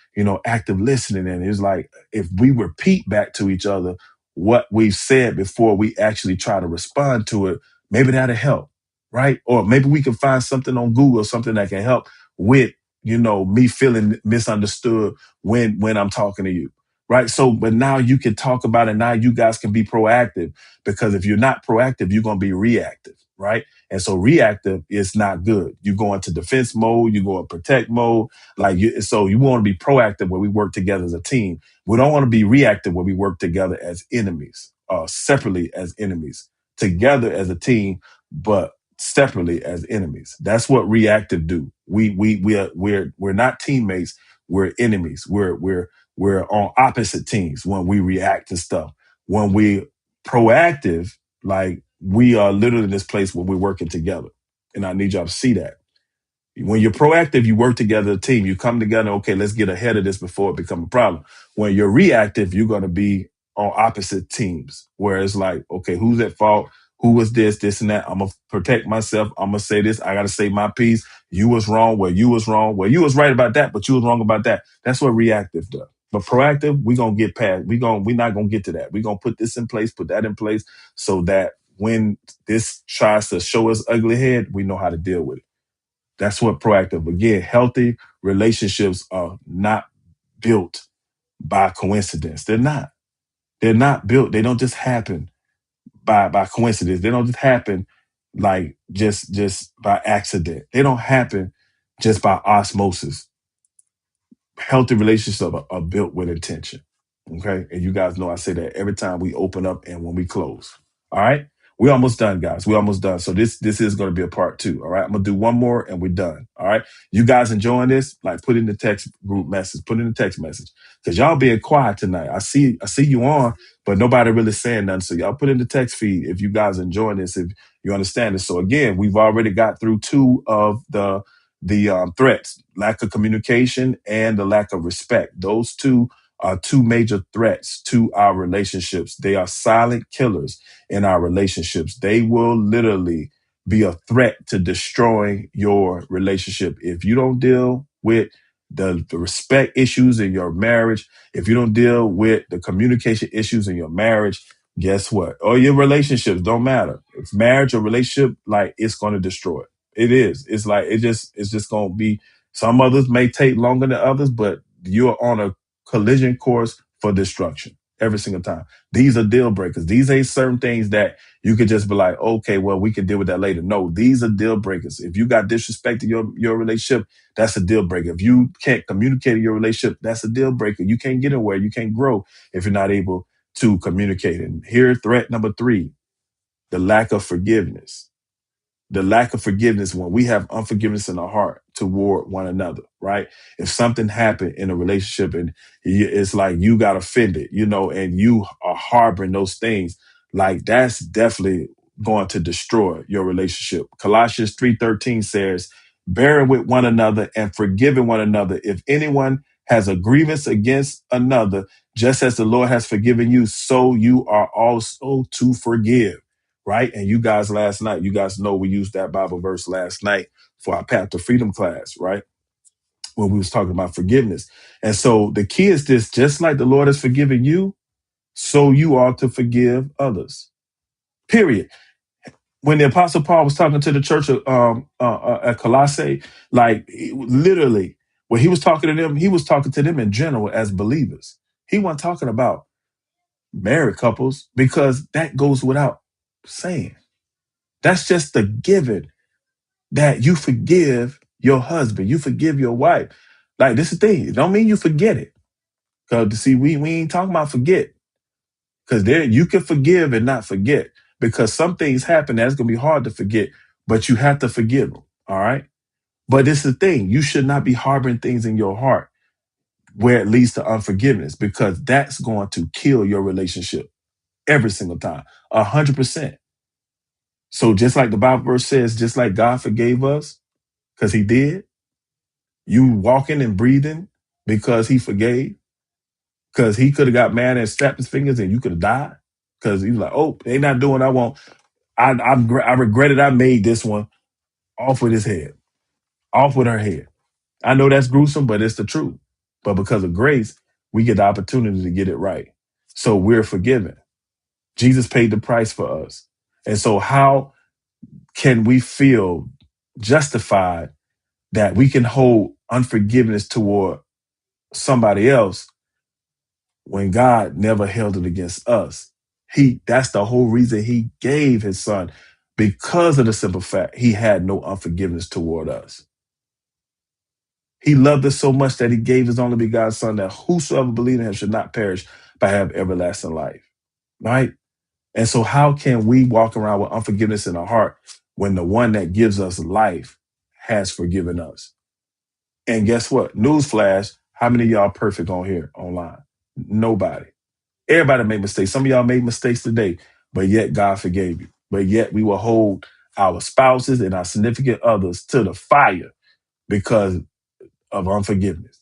active listening. And it's like if we repeat back to each other what we've said before we actually try to respond to it, maybe that'll help. right? Or maybe we can find something on Google, something that can help with, me feeling misunderstood when I'm talking to you. Right. So, but now you can talk about it. Now you guys can be proactive, because if you're not proactive, you're going to be reactive. Right. And so reactive is not good. You go into defense mode, you go in protect mode. So you want to be proactive where we work together as a team. We don't want to be reactive where we work together as enemies, separately as enemies, together as a team, but separately as enemies. That's what reactive do. We're not teammates. We're enemies. We're on opposite teams when we react to stuff. When we proactive, like we are literally in this place where we're working together. And I need y'all to see that. When you're proactive, you work together as a team. You come together, okay, let's get ahead of this before it becomes a problem. When you're reactive, you're going to be on opposite teams, where it's like, okay, who's at fault? Who was this and that? I'm going to protect myself. I'm going to say this. I got to say my piece. You was wrong where you was wrong. Well, you was right about that, but you was wrong about that. That's what reactive does. But proactive, we're going to get past. We're not going to get to that. We're going to put this in place, put that in place, so that when this tries to show us ugly head, we know how to deal with it. That's what proactive. Again, healthy relationships are not built by coincidence. They're not. They're not built. They don't just happen by coincidence. They don't just happen like just by accident. They don't happen just by osmosis. Healthy relationships are built with intention. Okay. And you guys know I say that every time we open up and when we close. All right. We're almost done, guys. We're almost done. So this is going to be a part 2. All right. I'm going to do one more and we're done. All right. You guys enjoying this? Like, put in the text group message, put in the text message, because y'all being quiet tonight. I see you on, but nobody really saying nothing. So y'all put in the text feed if you guys enjoying this, if you understand this. So again, we've already got through 2 of the threats: lack of communication and the lack of respect. Those 2 are 2 major threats to our relationships. They are silent killers in our relationships. They will literally be a threat to destroying your relationship. If you don't deal with the respect issues in your marriage, if you don't deal with the communication issues in your marriage, guess what? Or your relationships don't matter. It's marriage or relationship, like, it's going to destroy it. It is. It's like, it's just going to be, some others may take longer than others, but you're on a collision course for destruction every single time. These are deal breakers. These ain't certain things that you could just be like, okay, well, we can deal with that later. No, these are deal breakers. If you got disrespect in your relationship, that's a deal breaker. If you can't communicate in your relationship, that's a deal breaker. You can't get anywhere. You can't grow if you're not able to communicate. And here, threat number 3, the lack of forgiveness. The lack of forgiveness, when we have unforgiveness in our heart toward one another, right? If something happened in a relationship and it's like you got offended, and you are harboring those things, like, that's definitely going to destroy your relationship. Colossians 3:13 says, bearing with one another and forgiving one another. If anyone has a grievance against another, just as the Lord has forgiven you, so you are also to forgive. Right. And you guys last night, you guys know we used that Bible verse last night for our Path to Freedom class, right? When we was talking about forgiveness. And so the key is this: just like the Lord has forgiven you, so you are to forgive others. Period. When the Apostle Paul was talking to the church at Colossae, like, literally, when he was talking to them, he was talking to them in general as believers. He wasn't talking about married couples, because that goes without saying. That's just the given, that you forgive your husband, you forgive your wife. Like, this is the thing. It don't mean you forget it. Because, see, we ain't talking about forget. Because there, you can forgive and not forget. Because some things happen that's going to be hard to forget, but you have to forgive them. All right. But it's the thing. You should not be harboring things in your heart where it leads to unforgiveness, because that's going to kill your relationship every single time, 100%. So just like the Bible verse says, just like God forgave us, because he did, you walking and breathing because he forgave, because he could have got mad and snapped his fingers and you could have died, because he's like, oh, they not doing what I want. I regretted I made this one. Off with his head, off with her head. I know that's gruesome, but it's the truth. But because of grace, we get the opportunity to get it right. So we're forgiven. Jesus paid the price for us. And so how can we feel justified that we can hold unforgiveness toward somebody else when God never held it against us? That's the whole reason he gave his son, because of the simple fact he had no unforgiveness toward us. He loved us so much that he gave his only begotten son, that whosoever believes in him should not perish but have everlasting life. Right? And so how can we walk around with unforgiveness in our heart when the one that gives us life has forgiven us? And guess what? Newsflash, how many of y'all perfect on here online? Nobody. Everybody made mistakes. Some of y'all made mistakes today, but yet God forgave you. But yet we will hold our spouses and our significant others to the fire because of unforgiveness.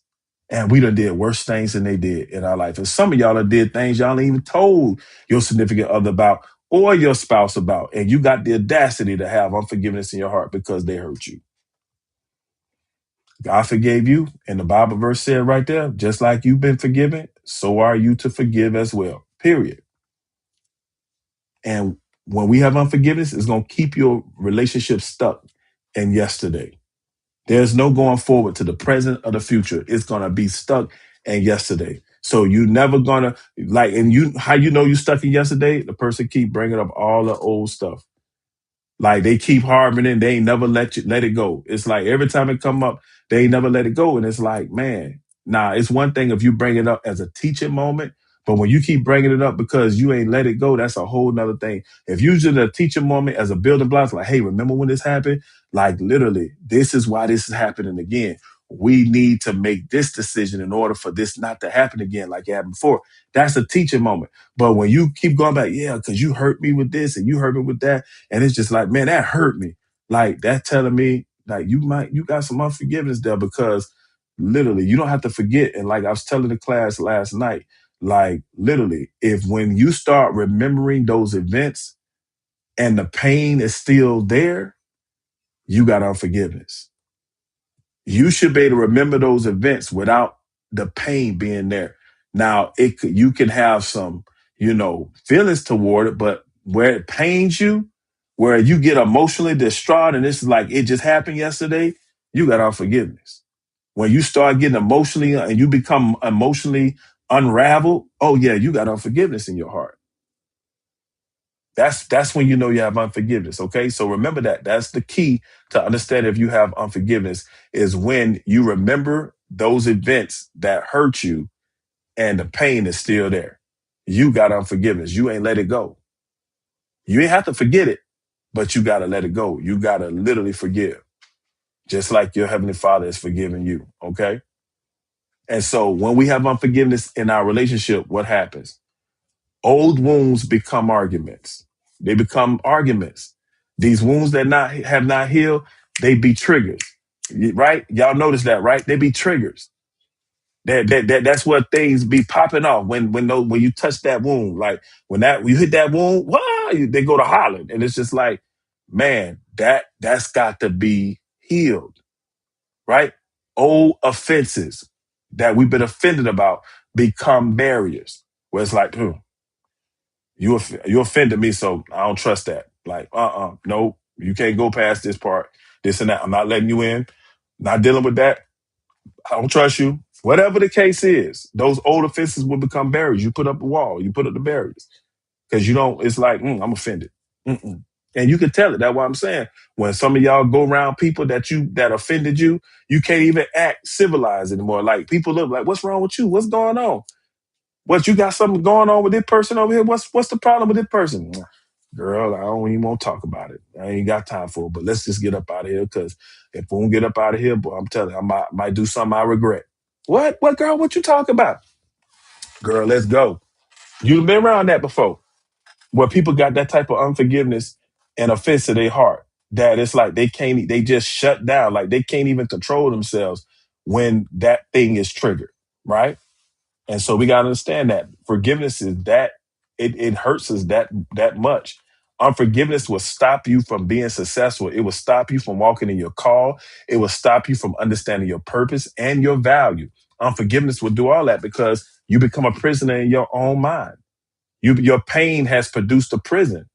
And we done did worse things than they did in our life. And some of y'all done did things y'all ain't even told your significant other about or your spouse about. And you got the audacity to have unforgiveness in your heart because they hurt you. God forgave you. And the Bible verse said right there, just like you've been forgiven, so are you to forgive as well. Period. And when we have unforgiveness, it's going to keep your relationship stuck in yesterday. There's no going forward to the present or the future. It's going to be stuck in yesterday. So you never gonna how you know you stuck in yesterday? The person keep bringing up all the old stuff. Like they keep harboring it. They ain't never let it go. It's like every time it come up, they ain't never let it go. And it's like, man, it's one thing if you bring it up as a teaching moment, but when you keep bringing it up because you ain't let it go, that's a whole nother thing. If you use it a teaching moment as a building block, like, hey, remember when this happened? Like literally, this is why this is happening again. We need to make this decision in order for this not to happen again like it happened before. That's a teaching moment. But when you keep going back, yeah, because you hurt me with this and you hurt me with that, and it's just like, man, that hurt me. Like that telling me like you got some unforgiveness there because literally you don't have to forget. And like I was telling the class last night, like literally, if when you start remembering those events and the pain is still there, you got unforgiveness. You should be able to remember those events without the pain being there. Now you can have some, feelings toward it, but where it pains you, where you get emotionally distraught and it's like it just happened yesterday, you got unforgiveness. When you start getting emotionally and you become emotionally unraveled, oh yeah, you got unforgiveness in your heart. That's when you know you have unforgiveness. Okay. So remember that. That's the key to understand if you have unforgiveness is when you remember those events that hurt you and the pain is still there. You got unforgiveness. You ain't let it go. You ain't have to forget it, but you got to let it go. You got to literally forgive, just like your Heavenly Father is forgiving you. Okay. And so when we have unforgiveness in our relationship, what happens? Old wounds become arguments. They become arguments. These wounds that have not healed, they be triggers. Right? Y'all notice that, right? They be triggers. That's what things be popping off when you touch that wound. Like when you hit that wound, they go to hollering. And it's just like, man, that's got to be healed. Right? Old offenses that we've been offended about become barriers. Where it's like, you offended me, so I don't trust that. Like, no, you can't go past this part, this and that. I'm not letting you in. Not dealing with that. I don't trust you. Whatever the case is, those old offenses will become barriers. You put up a wall. You put up the barriers because you don't. It's like I'm offended, and you can tell it. That's what I'm saying. When some of y'all go around people that offended you, you can't even act civilized anymore. Like people look like, what's wrong with you? What's going on? What, you got something going on with this person over here? What's the problem with this person? Girl, I don't even want to talk about it. I ain't got time for it. But let's just get up out of here because if we don't get up out of here, boy, I'm telling you, I might do something I regret. What? What, girl? What you talking about? Girl, let's go. You've been around that before where people got that type of unforgiveness and offense to their heart that it's like they just shut down. Like they can't even control themselves when that thing is triggered, right? And so we got to understand that forgiveness is that it hurts us that much. Unforgiveness will stop you from being successful. It will stop you from walking in your call. It will stop you from understanding your purpose and your value. Unforgiveness will do all that because you become a prisoner in your own mind. Your pain has produced a prison,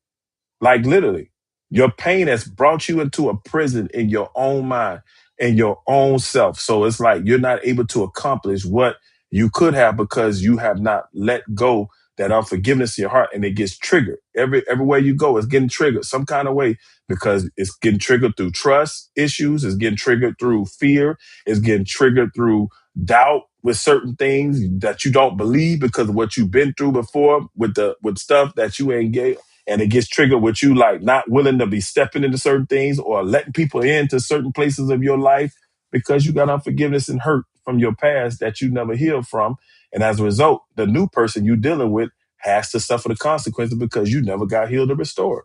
like literally. Your pain has brought you into a prison in your own mind and your own self. So it's like you're not able to accomplish what you could have because you have not let go that unforgiveness in your heart, and it gets triggered. Everywhere you go, it's getting triggered some kind of way because it's getting triggered through trust issues, it's getting triggered through fear, it's getting triggered through doubt with certain things that you don't believe because of what you've been through before with stuff that you ain't gave, and it gets triggered with you like not willing to be stepping into certain things or letting people into certain places of your life because you got unforgiveness and hurt from your past that you never healed from. And as a result, the new person you're dealing with has to suffer the consequences because you never got healed or restored,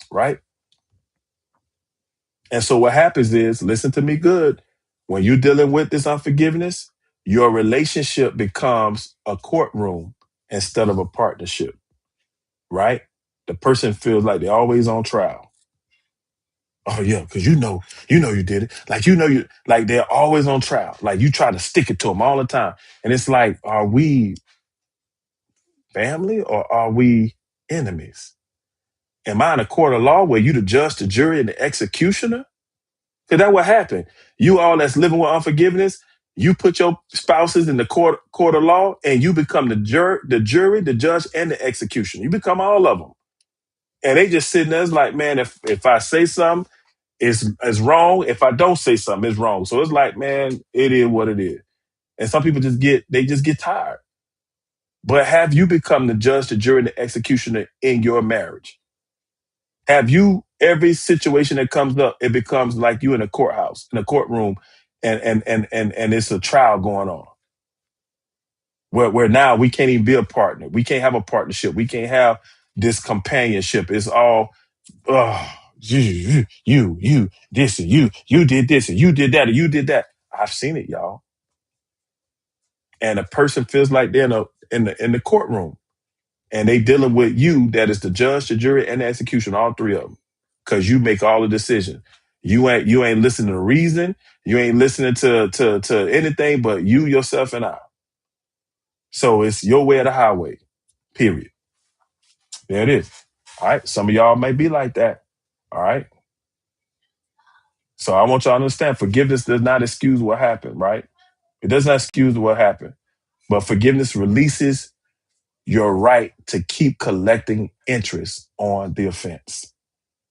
right? And so what happens is, listen to me good, when you're dealing with this unforgiveness, your relationship becomes a courtroom instead of a partnership, right? The person feels like they're always on trial. Oh yeah, because you did it. Like you like they're always on trial. Like you try to stick it to them all the time. And it's like, are we family or are we enemies? Am I in a court of law where you the judge, the jury, and the executioner? Because that's what happened. You all that's living with unforgiveness, you put your spouses in the court of law, and you become the jury, the judge, and the executioner. You become all of them. And they just sitting there, it's like, man, if I say something, it's wrong. If I don't say something, it's wrong. So it's like, man, it is what it is. And some people just get tired. But have you become the judge, the jury, and the executioner in your marriage? Have you, every situation that comes up, it becomes like you in a courthouse, in a courtroom, and it's a trial going on. Where now we can't even be a partner. We can't have a partnership. We can't have this companionship. It's all oh, this and you did this and you did that and you did that. I've seen it, y'all. And a person feels like they're in the courtroom, and they dealing with you, that is the judge, the jury, and the execution, all three of them, because you make all the decisions. You ain't listening to reason. You ain't listening to anything but you, yourself, and I. So it's your way or the highway. Period. There it is. All right. Some of y'all may be like that. All right. So I want y'all to understand, forgiveness does not excuse what happened, right? It does not excuse what happened. But forgiveness releases your right to keep collecting interest on the offense.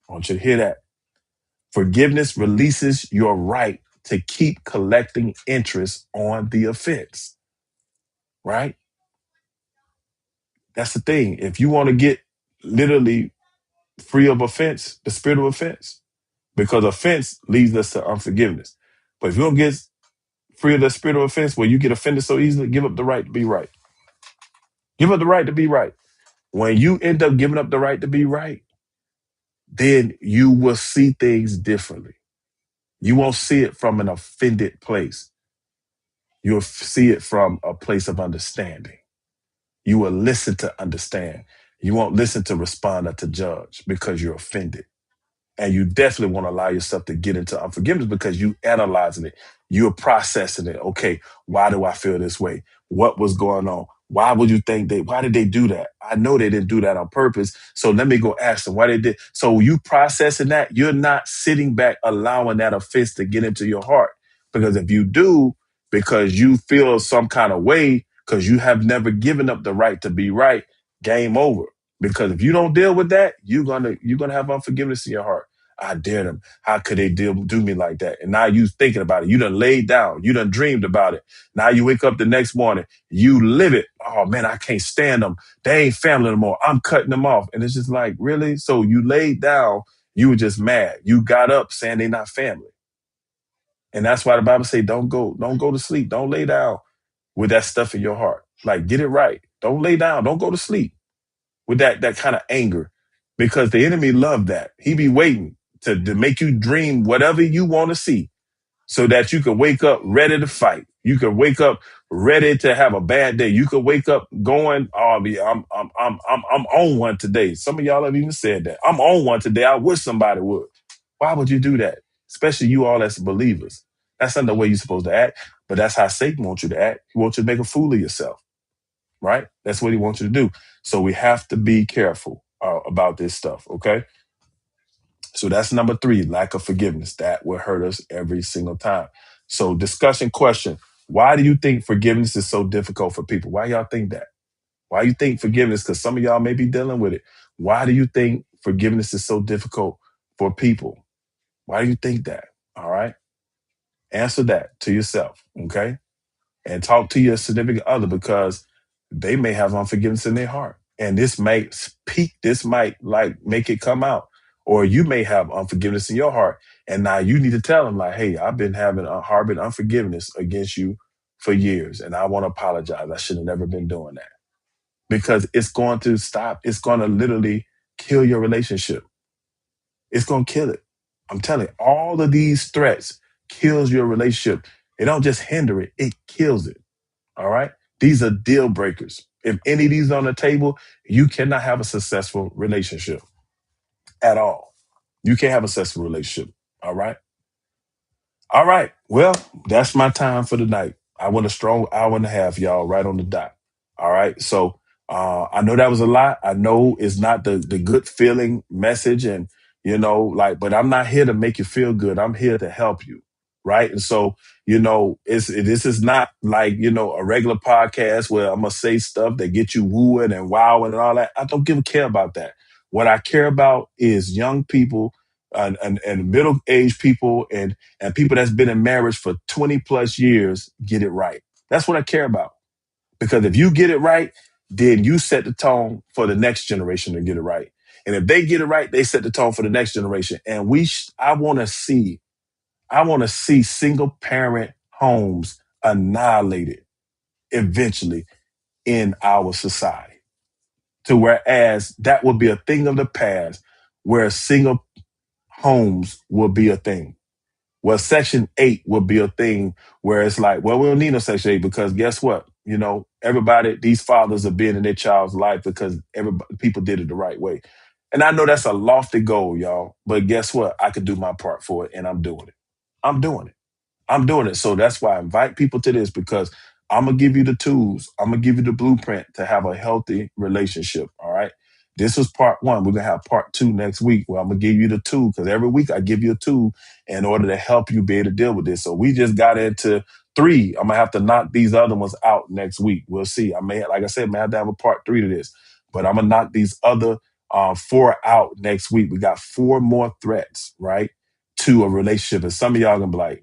I want you to hear that. Forgiveness releases your right to keep collecting interest on the offense, right? That's the thing. If you want to get literally free of offense, the spirit of offense, because offense leads us to unforgiveness. But if you don't get free of the spirit of offense where you get offended so easily, give up the right to be right. Give up the right to be right. When you end up giving up the right to be right, then you will see things differently. You won't see it from an offended place. You'll see it from a place of understanding. You will listen to understand. You won't listen to respond or to judge because you're offended. And you definitely want to allow yourself to get into unforgiveness because you analyzing it. You're processing it. Okay, why do I feel this way? What was going on? Why would you think why did they do that? I know they didn't do that on purpose. So let me go ask them why they did. So you processing that, you're not sitting back allowing that offense to get into your heart. Because if you do, because you feel some kind of way, because you have never given up the right to be right, game over. Because if you don't deal with that, you're gonna have unforgiveness in your heart. I dare them. How could they do me like that? And now you thinking about it. You done laid down. You done dreamed about it. Now you wake up the next morning. You live it. Oh man, I can't stand them. They ain't family anymore. I'm cutting them off. And it's just like, really? So you laid down. You were just mad. You got up saying they're not family. And that's why the Bible say, don't go to sleep. Don't lay down with that stuff in your heart. Like, get it right. Don't lay down. Don't go to sleep with that kind of anger, because the enemy loved that. He be waiting to make you dream whatever you want to see so that you can wake up ready to fight. You can wake up ready to have a bad day. You can wake up going, oh, yeah, I'm on one today. Some of y'all have even said that. I'm on one today. I wish somebody would. Why would you do that? Especially you all as believers. That's not the way you're supposed to act, but that's how Satan wants you to act. He wants you to make a fool of yourself, right? That's what he wants you to do. So we have to be careful about this stuff, okay? So that's number three, lack of forgiveness. That will hurt us every single time. So discussion question. Why do you think forgiveness is so difficult for people? Why y'all think that? Why you think forgiveness? Because some of y'all may be dealing with it. Why do you think forgiveness is so difficult for people? Why do you think that? All right. Answer that to yourself. Okay. And talk to your significant other because they may have unforgiveness in their heart. And this might peak, this might like make it come out. Or you may have unforgiveness in your heart. And now you need to tell them, like, hey, I've been having a harbored unforgiveness against you for years. And I want to apologize. I should have never been doing that. Because it's going to stop. It's going to literally kill your relationship. It's going to kill it. I'm telling you, all of these threats kills your relationship. It don't just hinder it, it kills it. All right. These are deal breakers. If any of these are on the table, you cannot have a successful relationship at all. You can't have a successful relationship. All right. All right. Well, that's my time for the night. I went a strong hour and a half, y'all, right on the dot. All right. So I know that was a lot. I know it's not the good feeling message and like, but I'm not here to make you feel good. I'm here to help you. Right. And so, this is not like, a regular podcast where I'm gonna say stuff that get you wooing and wowing and all that. I don't give a care about that. What I care about is young people and middle-aged people and people that's been in marriage for 20 plus years get it right. That's what I care about. Because if you get it right, then you set the tone for the next generation to get it right. And if they get it right, they set the tone for the next generation. And I want to see single parent homes annihilated eventually in our society. To whereas that will be a thing of the past where single homes will be a thing. Well, Section 8 will be a thing where it's like, well, we don't need no Section 8 because guess what? Everybody, these fathers are being in their child's life because people did it the right way. And I know that's a lofty goal, y'all. But guess what? I could do my part for it, and I'm doing it. I'm doing it. I'm doing it. So that's why I invite people to this because I'm going to give you the tools. I'm going to give you the blueprint to have a healthy relationship. All right. This is part one. We're going to have part two next week where I'm going to give you the tool because every week I give you a tool in order to help you be able to deal with this. So we just got into three. I'm going to have to knock these other ones out next week. We'll see. Like I said, I may have to have a part three to this, but I'm going to knock these other four out next week. We got four more threats, right? To a relationship. And some of y'all gonna be like,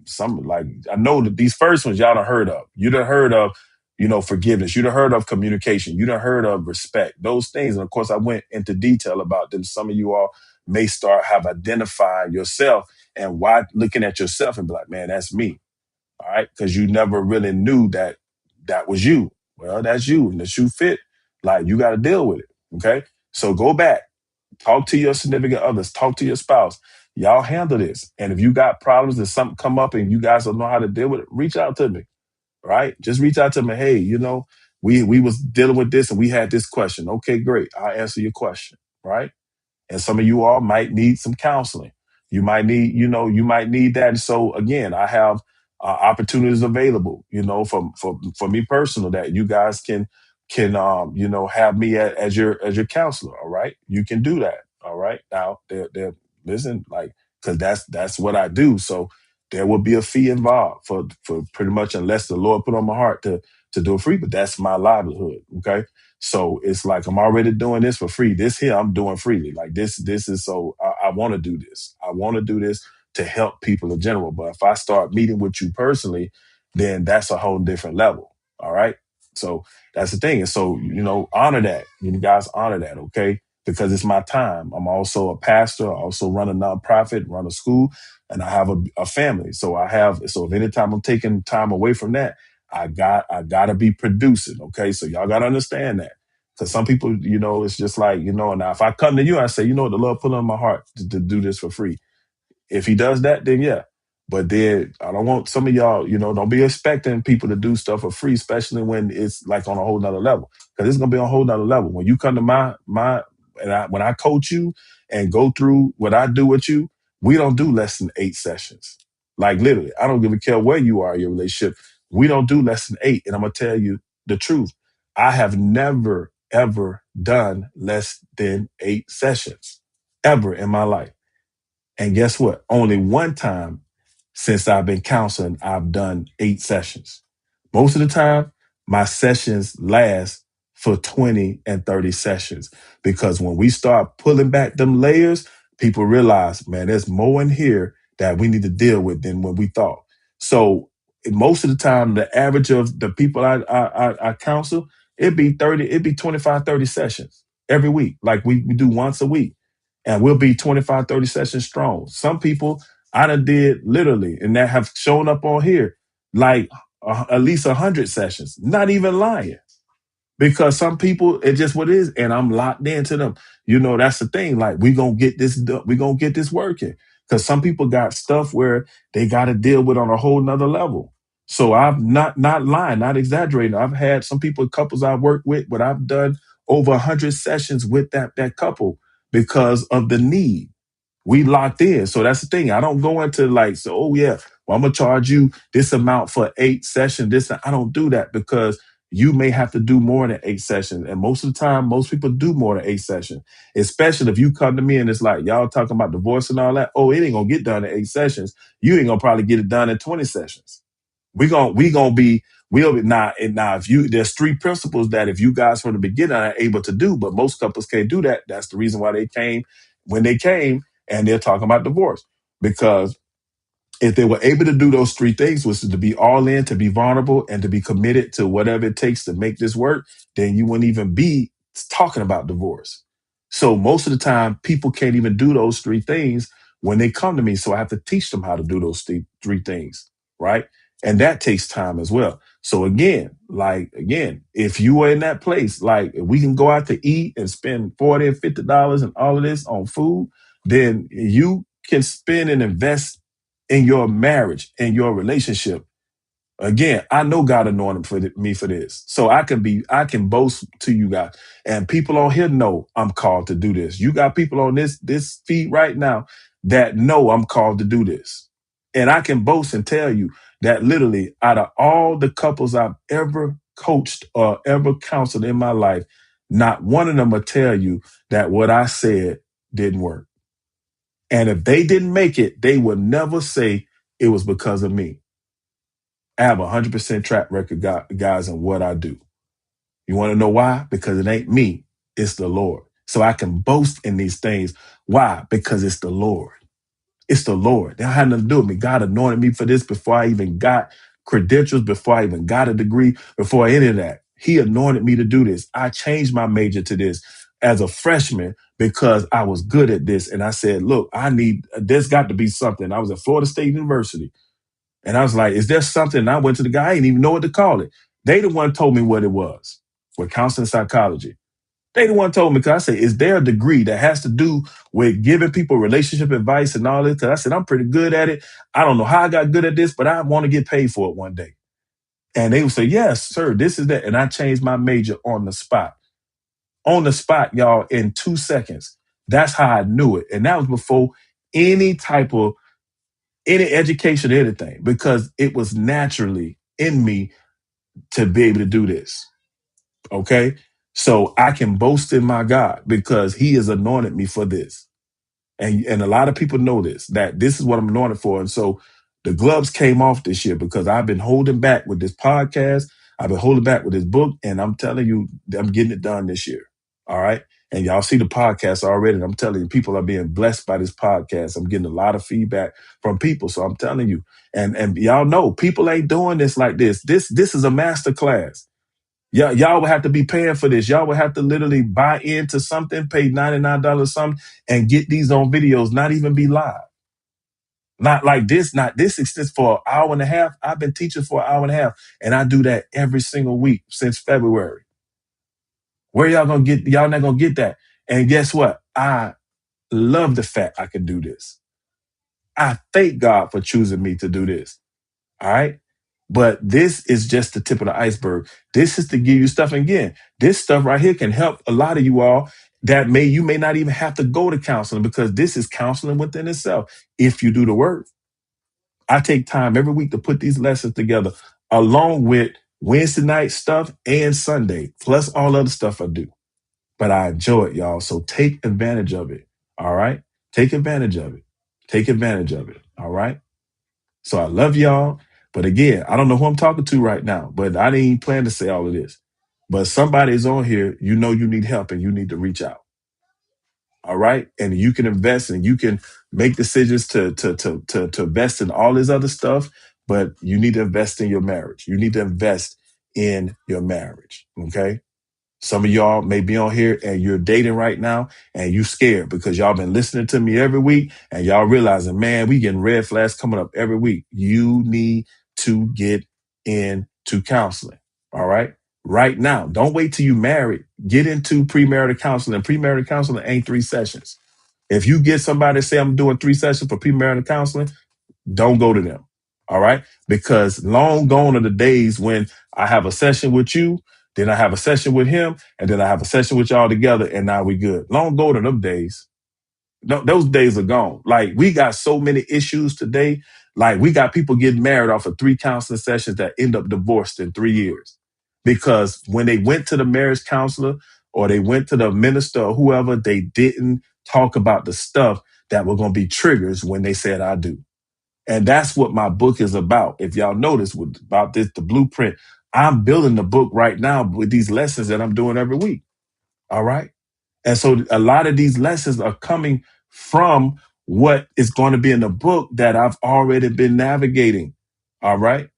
I know that these first ones y'all done heard of. You done heard of, forgiveness. You done heard of communication. You done heard of respect. Those things. And of course, I went into detail about them. Some of you all may have identified yourself and why looking at yourself and be like, man, that's me. All right. Because you never really knew that was you. Well, that's you. And the shoe fit. Like you got to deal with it. Okay. So go back. Talk to your significant others. Talk to your spouse. Y'all handle this. And if you got problems and something come up and you guys don't know how to deal with it, reach out to me. Right? Just reach out to me. Hey, we was dealing with this and we had this question. Okay, great. I'll answer your question. Right? And some of you all might need some counseling. You might need that. And so again, I have opportunities available, for me personal that you guys can have me as your counselor. All right. You can do that. All right. Now they're listen, like, cause that's what I do. So there will be a fee involved for pretty much unless the Lord put on my heart to do it free, but that's my livelihood. Okay. So it's like I'm already doing this for free. This here I'm doing freely. Like this is so I want to do this. I want to do this to help people in general. But if I start meeting with you personally, then that's a whole different level. All right. So that's the thing. And so, honor that. You guys honor that, okay? Because it's my time. I'm also a pastor. I also run a nonprofit, run a school, and I have a family. So if anytime I'm taking time away from that, I gotta be producing. Okay. So y'all gotta understand that. Because some people, it's just like, now if I come to you, I say, the Lord put on my heart to do this for free. If he does that, then yeah. But then I don't want some of y'all, don't be expecting people to do stuff for free, especially when it's like on a whole nother level. Because it's gonna be on a whole nother level. When you come to when I coach you and go through what I do with you, we don't do less than 8 sessions. Like literally, I don't give a care where you are in your relationship. We don't do less than 8. And I'm gonna tell you the truth. I have never, ever done less than 8 sessions ever in my life. And guess what? Only one time since I've been counseling, I've done 8 sessions. Most of the time, my sessions last for 20 and 30 sessions. Because when we start pulling back them layers, people realize, man, there's more in here that we need to deal with than what we thought. So most of the time, the average of the people I counsel, it'd be 25, 30 sessions every week. Like we do once a week. And we'll be 25, 30 sessions strong. Some people I done did literally, and that have shown up on here, like at least 100 sessions. Not even lying, because some people it's just what it is, and I'm locked into them. You know, that's the thing. Like we gonna get this done, we gonna get this working, because some people got stuff where they got to deal with on a whole nother level. So I'm not lying, not exaggerating. I've had some people, couples I've worked with, but I've done over 100 sessions with that couple because of the need. We locked in. So that's the thing. I don't go into like, so, oh yeah, well, I'm gonna charge you this amount for 8 sessions. I don't do that, because you may have to do more than 8 sessions. And most of the time, most people do more than 8 sessions. Especially if you come to me and it's like, y'all talking about divorce and all that. Oh, it ain't gonna get done in 8 sessions. You ain't gonna probably get it done in 20 sessions. We'll be now if you there's 3 principles that if you guys from the beginning are able to do, but most couples can't do that. That's the reason why they came when they came, and they're talking about divorce. Because if they were able to do those 3 things, which is to be all in, to be vulnerable, and to be committed to whatever it takes to make this work, then you wouldn't even be talking about divorce. So most of the time, people can't even do those 3 things when they come to me. So I have to teach them how to do those 3 things, right? And that takes time as well. So again, if you are in that place, like if we can go out to eat and spend $40 and $50 and all of this on food, then you can spend and invest in your marriage and your relationship. Again, I know God anointed me for this. So I can boast to you guys. And people on here know I'm called to do this. You got people on this feed right now that know I'm called to do this. And I can boast and tell you that literally out of all the couples I've ever coached or ever counseled in my life, not one of them will tell you that what I said didn't work. And if they didn't make it, they would never say it was because of me. I have 100% track record, guys, on what I do. You want to know why? Because it ain't me, it's the Lord. So I can boast in these things. Why? Because it's the Lord. It's the Lord. That had nothing to do with me. God anointed me for this before I even got credentials, before I even got a degree, before any of that. He anointed me to do this. I changed my major to this as a freshman because I was good at this. And I said, look, there's got to be something. I was at Florida State University. And I was like, is there something? And I went to the guy, I didn't even know what to call it. They the one told me what it was with counseling psychology. They the one told me, because I said, is there a degree that has to do with giving people relationship advice and all this? Because I said, I'm pretty good at it. I don't know how I got good at this, but I want to get paid for it one day. And they would say, yes, sir, this is that. And I changed my major on the spot. On the spot, y'all, in 2 seconds. That's how I knew it. And that was before any type of any education or anything, because it was naturally in me to be able to do this. Okay. So I can boast in my God because he has anointed me for this. And a lot of people know this, that this is what I'm anointed for. And so the gloves came off this year because I've been holding back with this podcast. I've been holding back with this book. And I'm telling you, I'm getting it done this year. All right. And y'all see the podcast already. And I'm telling you, people are being blessed by this podcast. I'm getting a lot of feedback from people. So I'm telling you, and y'all know people ain't doing this like this. This is a master class. Y'all would have to be paying for this. Y'all would have to literally buy into something, pay $99 something, and get these on videos, not even be live. Not like this, not this extends for an hour and a half. I've been teaching for an hour and a half, and I do that every single week since February. Where y'all gonna get, y'all not gonna get that. And guess what? I love the fact I can do this. I thank God for choosing me to do this. All right. But this is just the tip of the iceberg. This is to give you stuff. And again, this stuff right here can help a lot of you all that you may not even have to go to counseling, because this is counseling within itself if you do the work. I take time every week to put these lessons together along with Wednesday night stuff and Sunday, plus all other stuff I do. But I enjoy it, y'all. So take advantage of it. All right. Take advantage of it. Take advantage of it. All right. So I love y'all. But again, I don't know who I'm talking to right now, but I didn't even plan to say all of this. But somebody is on here, you know you need help and you need to reach out. All right. And you can invest and you can make decisions to invest in all this other stuff, but you need to invest in your marriage. You need to invest in your marriage. Okay. Some of y'all may be on here and you're dating right now and you scared because y'all been listening to me every week and y'all realizing, man, we getting red flags coming up every week. You need to get into counseling. All right. Right now. Don't wait till you married. Get into premarital counseling. Premarital counseling ain't 3 sessions. If you get somebody to say I'm doing 3 sessions for premarital counseling, don't go to them. All right. Because long gone are the days when I have a session with you, then I have a session with him, and then I have a session with y'all together, and now we good. Long gone are them days. Those days are gone. Like, we got so many issues today. Like, we got people getting married off of 3 counseling sessions that end up divorced in 3 years. Because when they went to the marriage counselor or they went to the minister or whoever, they didn't talk about the stuff that were going to be triggers when they said, I do. And that's what my book is about. If y'all notice about this, the blueprint, I'm building the book right now with these lessons that I'm doing every week. All right. And so a lot of these lessons are coming from what is going to be in the book that I've already been navigating. All right.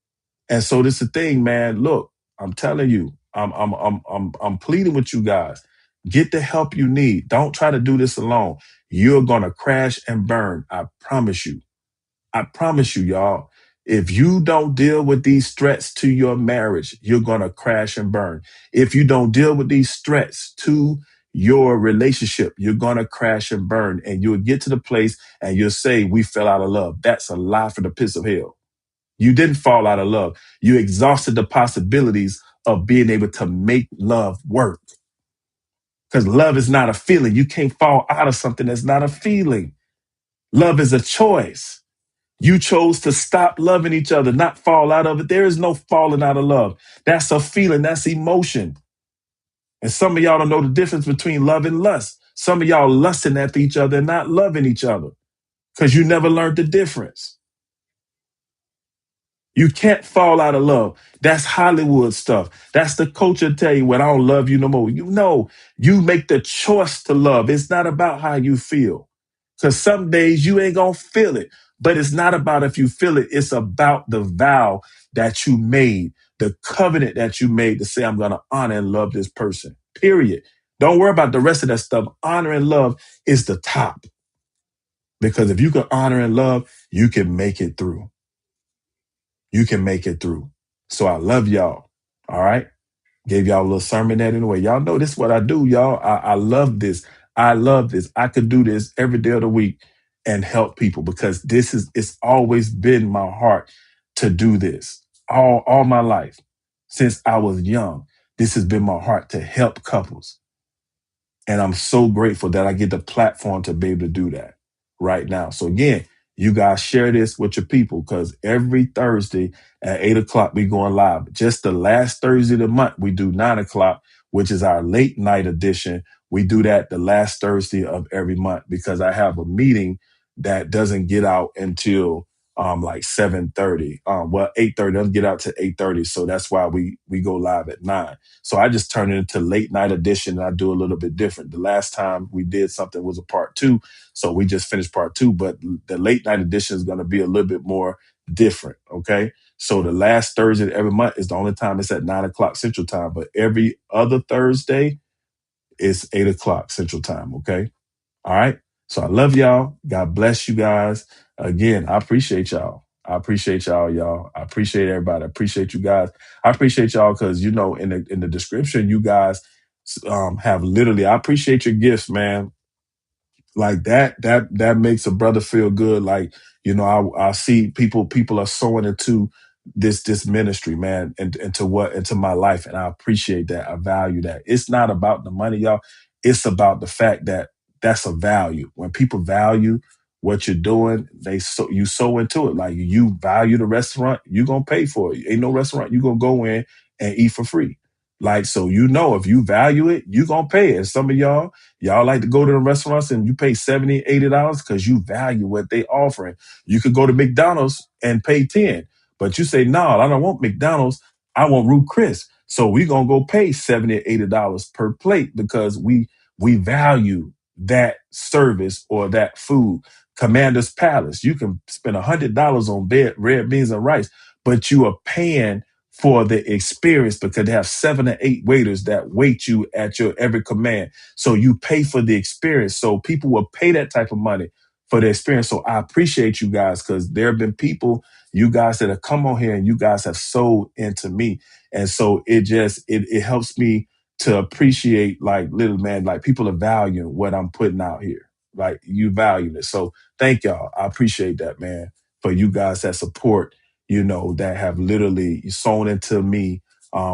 And so this is the thing, man. Look, I'm telling you, I'm pleading with you guys. Get the help you need. Don't try to do this alone. You're going to crash and burn. I promise you. I promise you, y'all, if you don't deal with these threats to your marriage, you're going to crash and burn. If you don't deal with these threats to your relationship, you're going to crash and burn. And you'll get to the place and you'll say, we fell out of love. That's a lie from the pits of hell. You didn't fall out of love. You exhausted the possibilities of being able to make love work. Because love is not a feeling. You can't fall out of something that's not a feeling. Love is a choice. You chose to stop loving each other, not fall out of it. There is no falling out of love. That's a feeling. That's emotion. And some of y'all don't know the difference between love and lust. Some of y'all lusting after each other and not loving each other because you never learned the difference. You can't fall out of love. That's Hollywood stuff. That's the culture tell you, when I don't love you no more. You know, you make the choice to love. It's not about how you feel. Because some days you ain't going to feel it. But it's not about if you feel it. It's about the vow that you made, the covenant that you made to say, I'm going to honor and love this person. Period. Don't worry about the rest of that stuff. Honor and love is the top. Because if you can honor and love, you can make it through. You can make it through. So I love y'all. All right. Gave y'all a little sermon that anyway. Y'all know this is what I do, y'all. I love this. I love this. I could do this every day of the week and help people because it's always been my heart to do this all my life. Since I was young, this has been my heart to help couples. And I'm so grateful that I get the platform to be able to do that right now. So again, you guys share this with your people because every Thursday at 8:00, we going live. Just the last Thursday of the month, we do 9:00, which is our late night edition. We do that the last Thursday of every month because I have a meeting that doesn't get out until like 7:30. Well, 8:30 doesn't get out to 8:30. So that's why we go live at 9. So I just turn it into late night edition and I do a little bit different. The last time we did something was a part 2. So we just finished part 2, but the late night edition is going to be a little bit more different. Okay. So the last Thursday of every month is the only time it's at 9:00 Central Time, but every other Thursday it's 8:00 Central Time. Okay. All right. So I love y'all. God bless you guys. Again, I appreciate y'all. I appreciate y'all. I appreciate everybody. I appreciate you guys. I appreciate y'all because in the description, you guys have literally. I appreciate your gifts, man. Like that makes a brother feel good. Like I see people are sowing into this ministry, man, and into my life, and I appreciate that. I value that. It's not about the money, y'all. It's about the fact that that's a value. When people value what you're doing, you sow into it. Like you value the restaurant, you're gonna pay for it. Ain't no restaurant you gonna go in and eat for free. Like, so if you value it, you gonna pay it. And some of y'all like to go to the restaurants and you pay $70, $80 because you value what they offering. You could go to McDonald's and pay 10, but you say, no, I don't want McDonald's. I want Ruth Chris. So we gonna go pay $70, $80 per plate because we value that service or that food. Commander's Palace. You can spend $100 on red beans and rice, but you are paying for the experience because they have 7 or 8 waiters that wait you at your every command. So you pay for the experience. So people will pay that type of money for the experience. So I appreciate you guys because there have been people, you guys that have come on here and you guys have sold into me. And so it helps me to appreciate like little man, like people are valuing what I'm putting out here. Like you value it. So thank y'all. I appreciate that, man, for you guys that support, that have literally sown into me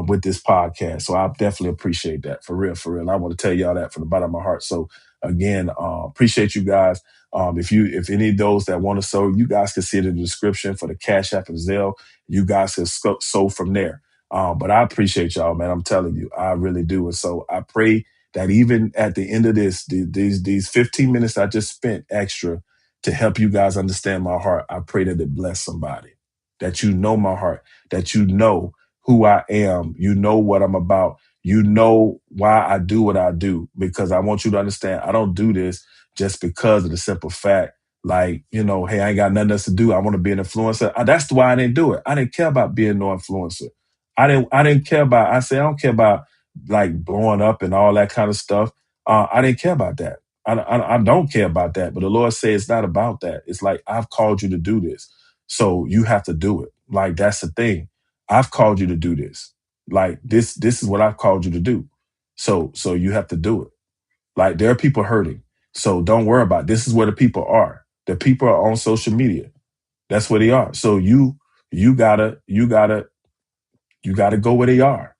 with this podcast. So I definitely appreciate that for real, for real. I want to tell y'all that from the bottom of my heart. So again, appreciate you guys. If any of those that want to sow, you guys can see it in the description for the Cash App and Zelle. You guys can sow from there. But I appreciate y'all, man. I'm telling you, I really do. And so I pray that even at the end of these 15 minutes I just spent extra to help you guys understand my heart, I pray that it bless somebody, that you know my heart, that you know who I am, you know what I'm about, you know why I do what I do, because I want you to understand I don't do this just because of the simple fact, like, hey, I ain't got nothing else to do. I want to be an influencer. That's why I didn't do it. I didn't care about being no influencer. I didn't care about, I don't care about like blowing up and all that kind of stuff. I didn't care about that. I don't care about that. But the Lord says it's not about that. It's like, I've called you to do this. So you have to do it. Like, that's the thing. I've called you to do this. Like this is what I've called you to do. So you have to do it. Like, there are people hurting. So don't worry about it. This is where the people are. The people are on social media. That's where they are. So you gotta go where they are.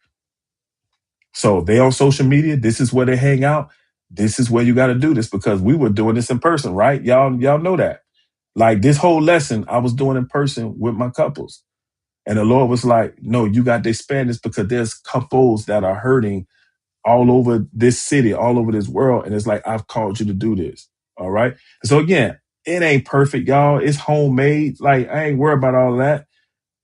So if they on social media, this is where they hang out. This is where you got to do this, because we were doing this in person, right? Y'all know that. Like, this whole lesson I was doing in person with my couples. And the Lord was like, no, you got to expand this because there's couples that are hurting all over this city, all over this world. And it's like, I've called you to do this. All right. So again, it ain't perfect, y'all. It's homemade. Like, I ain't worried about all that.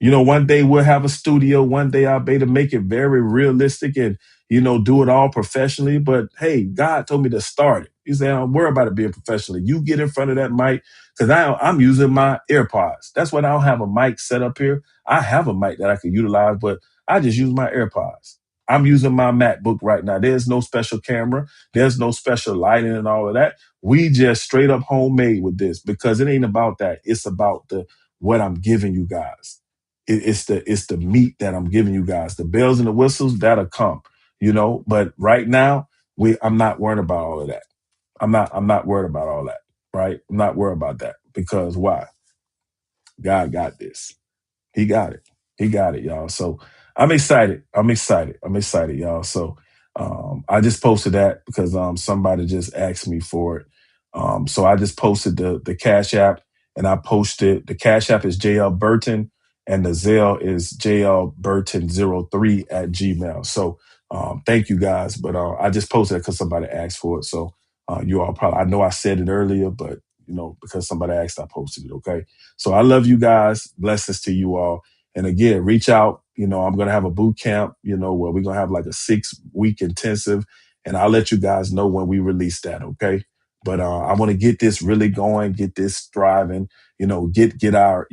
One day we'll have a studio. One day I'll be able to make it very realistic and, do it all professionally. But hey, God told me to start it. He said, don't worry about it being professional. You get in front of that mic, because I'm using my AirPods. That's why I don't have a mic set up here. I have a mic that I can utilize, but I just use my AirPods. I'm using my MacBook right now. There's no special camera. There's no special lighting and all of that. We just straight up homemade with this, because it ain't about that. It's about what I'm giving you guys. It's the meat that I'm giving you guys. The bells and the whistles, that'll come, But right now, I'm not worried about all of that. I'm not worried about all that, right? I'm not worried about that, because why? God got this. He got it. He got it, y'all. So I'm excited. Y'all. So I just posted that because somebody just asked me for it. So I just posted the Cash App, and I posted the Cash App is JLBurton, and the Zelle is JLBurton03 at Gmail. So thank you guys. But I just posted it because somebody asked for it. So you all probably, I know I said it earlier, but because somebody asked, I posted it. Okay. So I love you guys. Blessings to you all. And again, reach out. I'm going to have a boot camp, where we're going to have like a 6-week intensive. And I'll let you guys know when we release that. Okay. But I want to get this really going, get this thriving, get our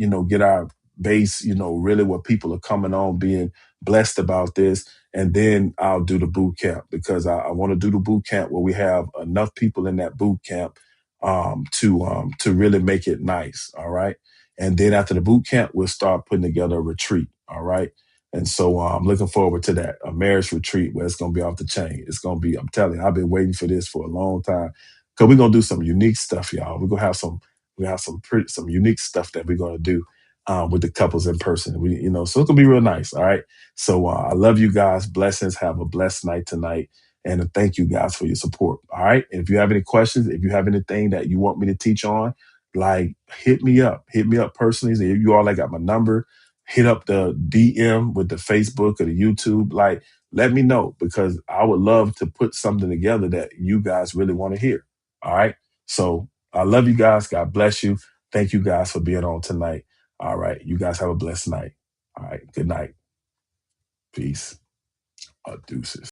base, really where people are coming on, being blessed about this. And then I'll do the boot camp, because I want to do the boot camp where we have enough people in that boot camp to really make it nice. All right. And then after the boot camp, we'll start putting together a retreat. All right. And so I'm looking forward to that, a marriage retreat where it's going to be off the chain. It's going to be, I'm telling you, I've been waiting for this for a long time, because we're going to do some unique stuff, y'all. We're going to have some unique stuff that we're going to do with the couples in person. So it's going to be real nice. All right. So I love you guys. Blessings. Have a blessed night tonight. And thank you guys for your support. All right. And if you have any questions, if you have anything that you want me to teach on, like, hit me up personally. If you all, I got my number. hit up the DM with the Facebook or the YouTube. Like, let me know, because I would love to put something together that you guys really want to hear. All right. So I love you guys. God bless you. Thank you guys for being on tonight. All right. You guys have a blessed night. All right. Good night. Peace. Deuces.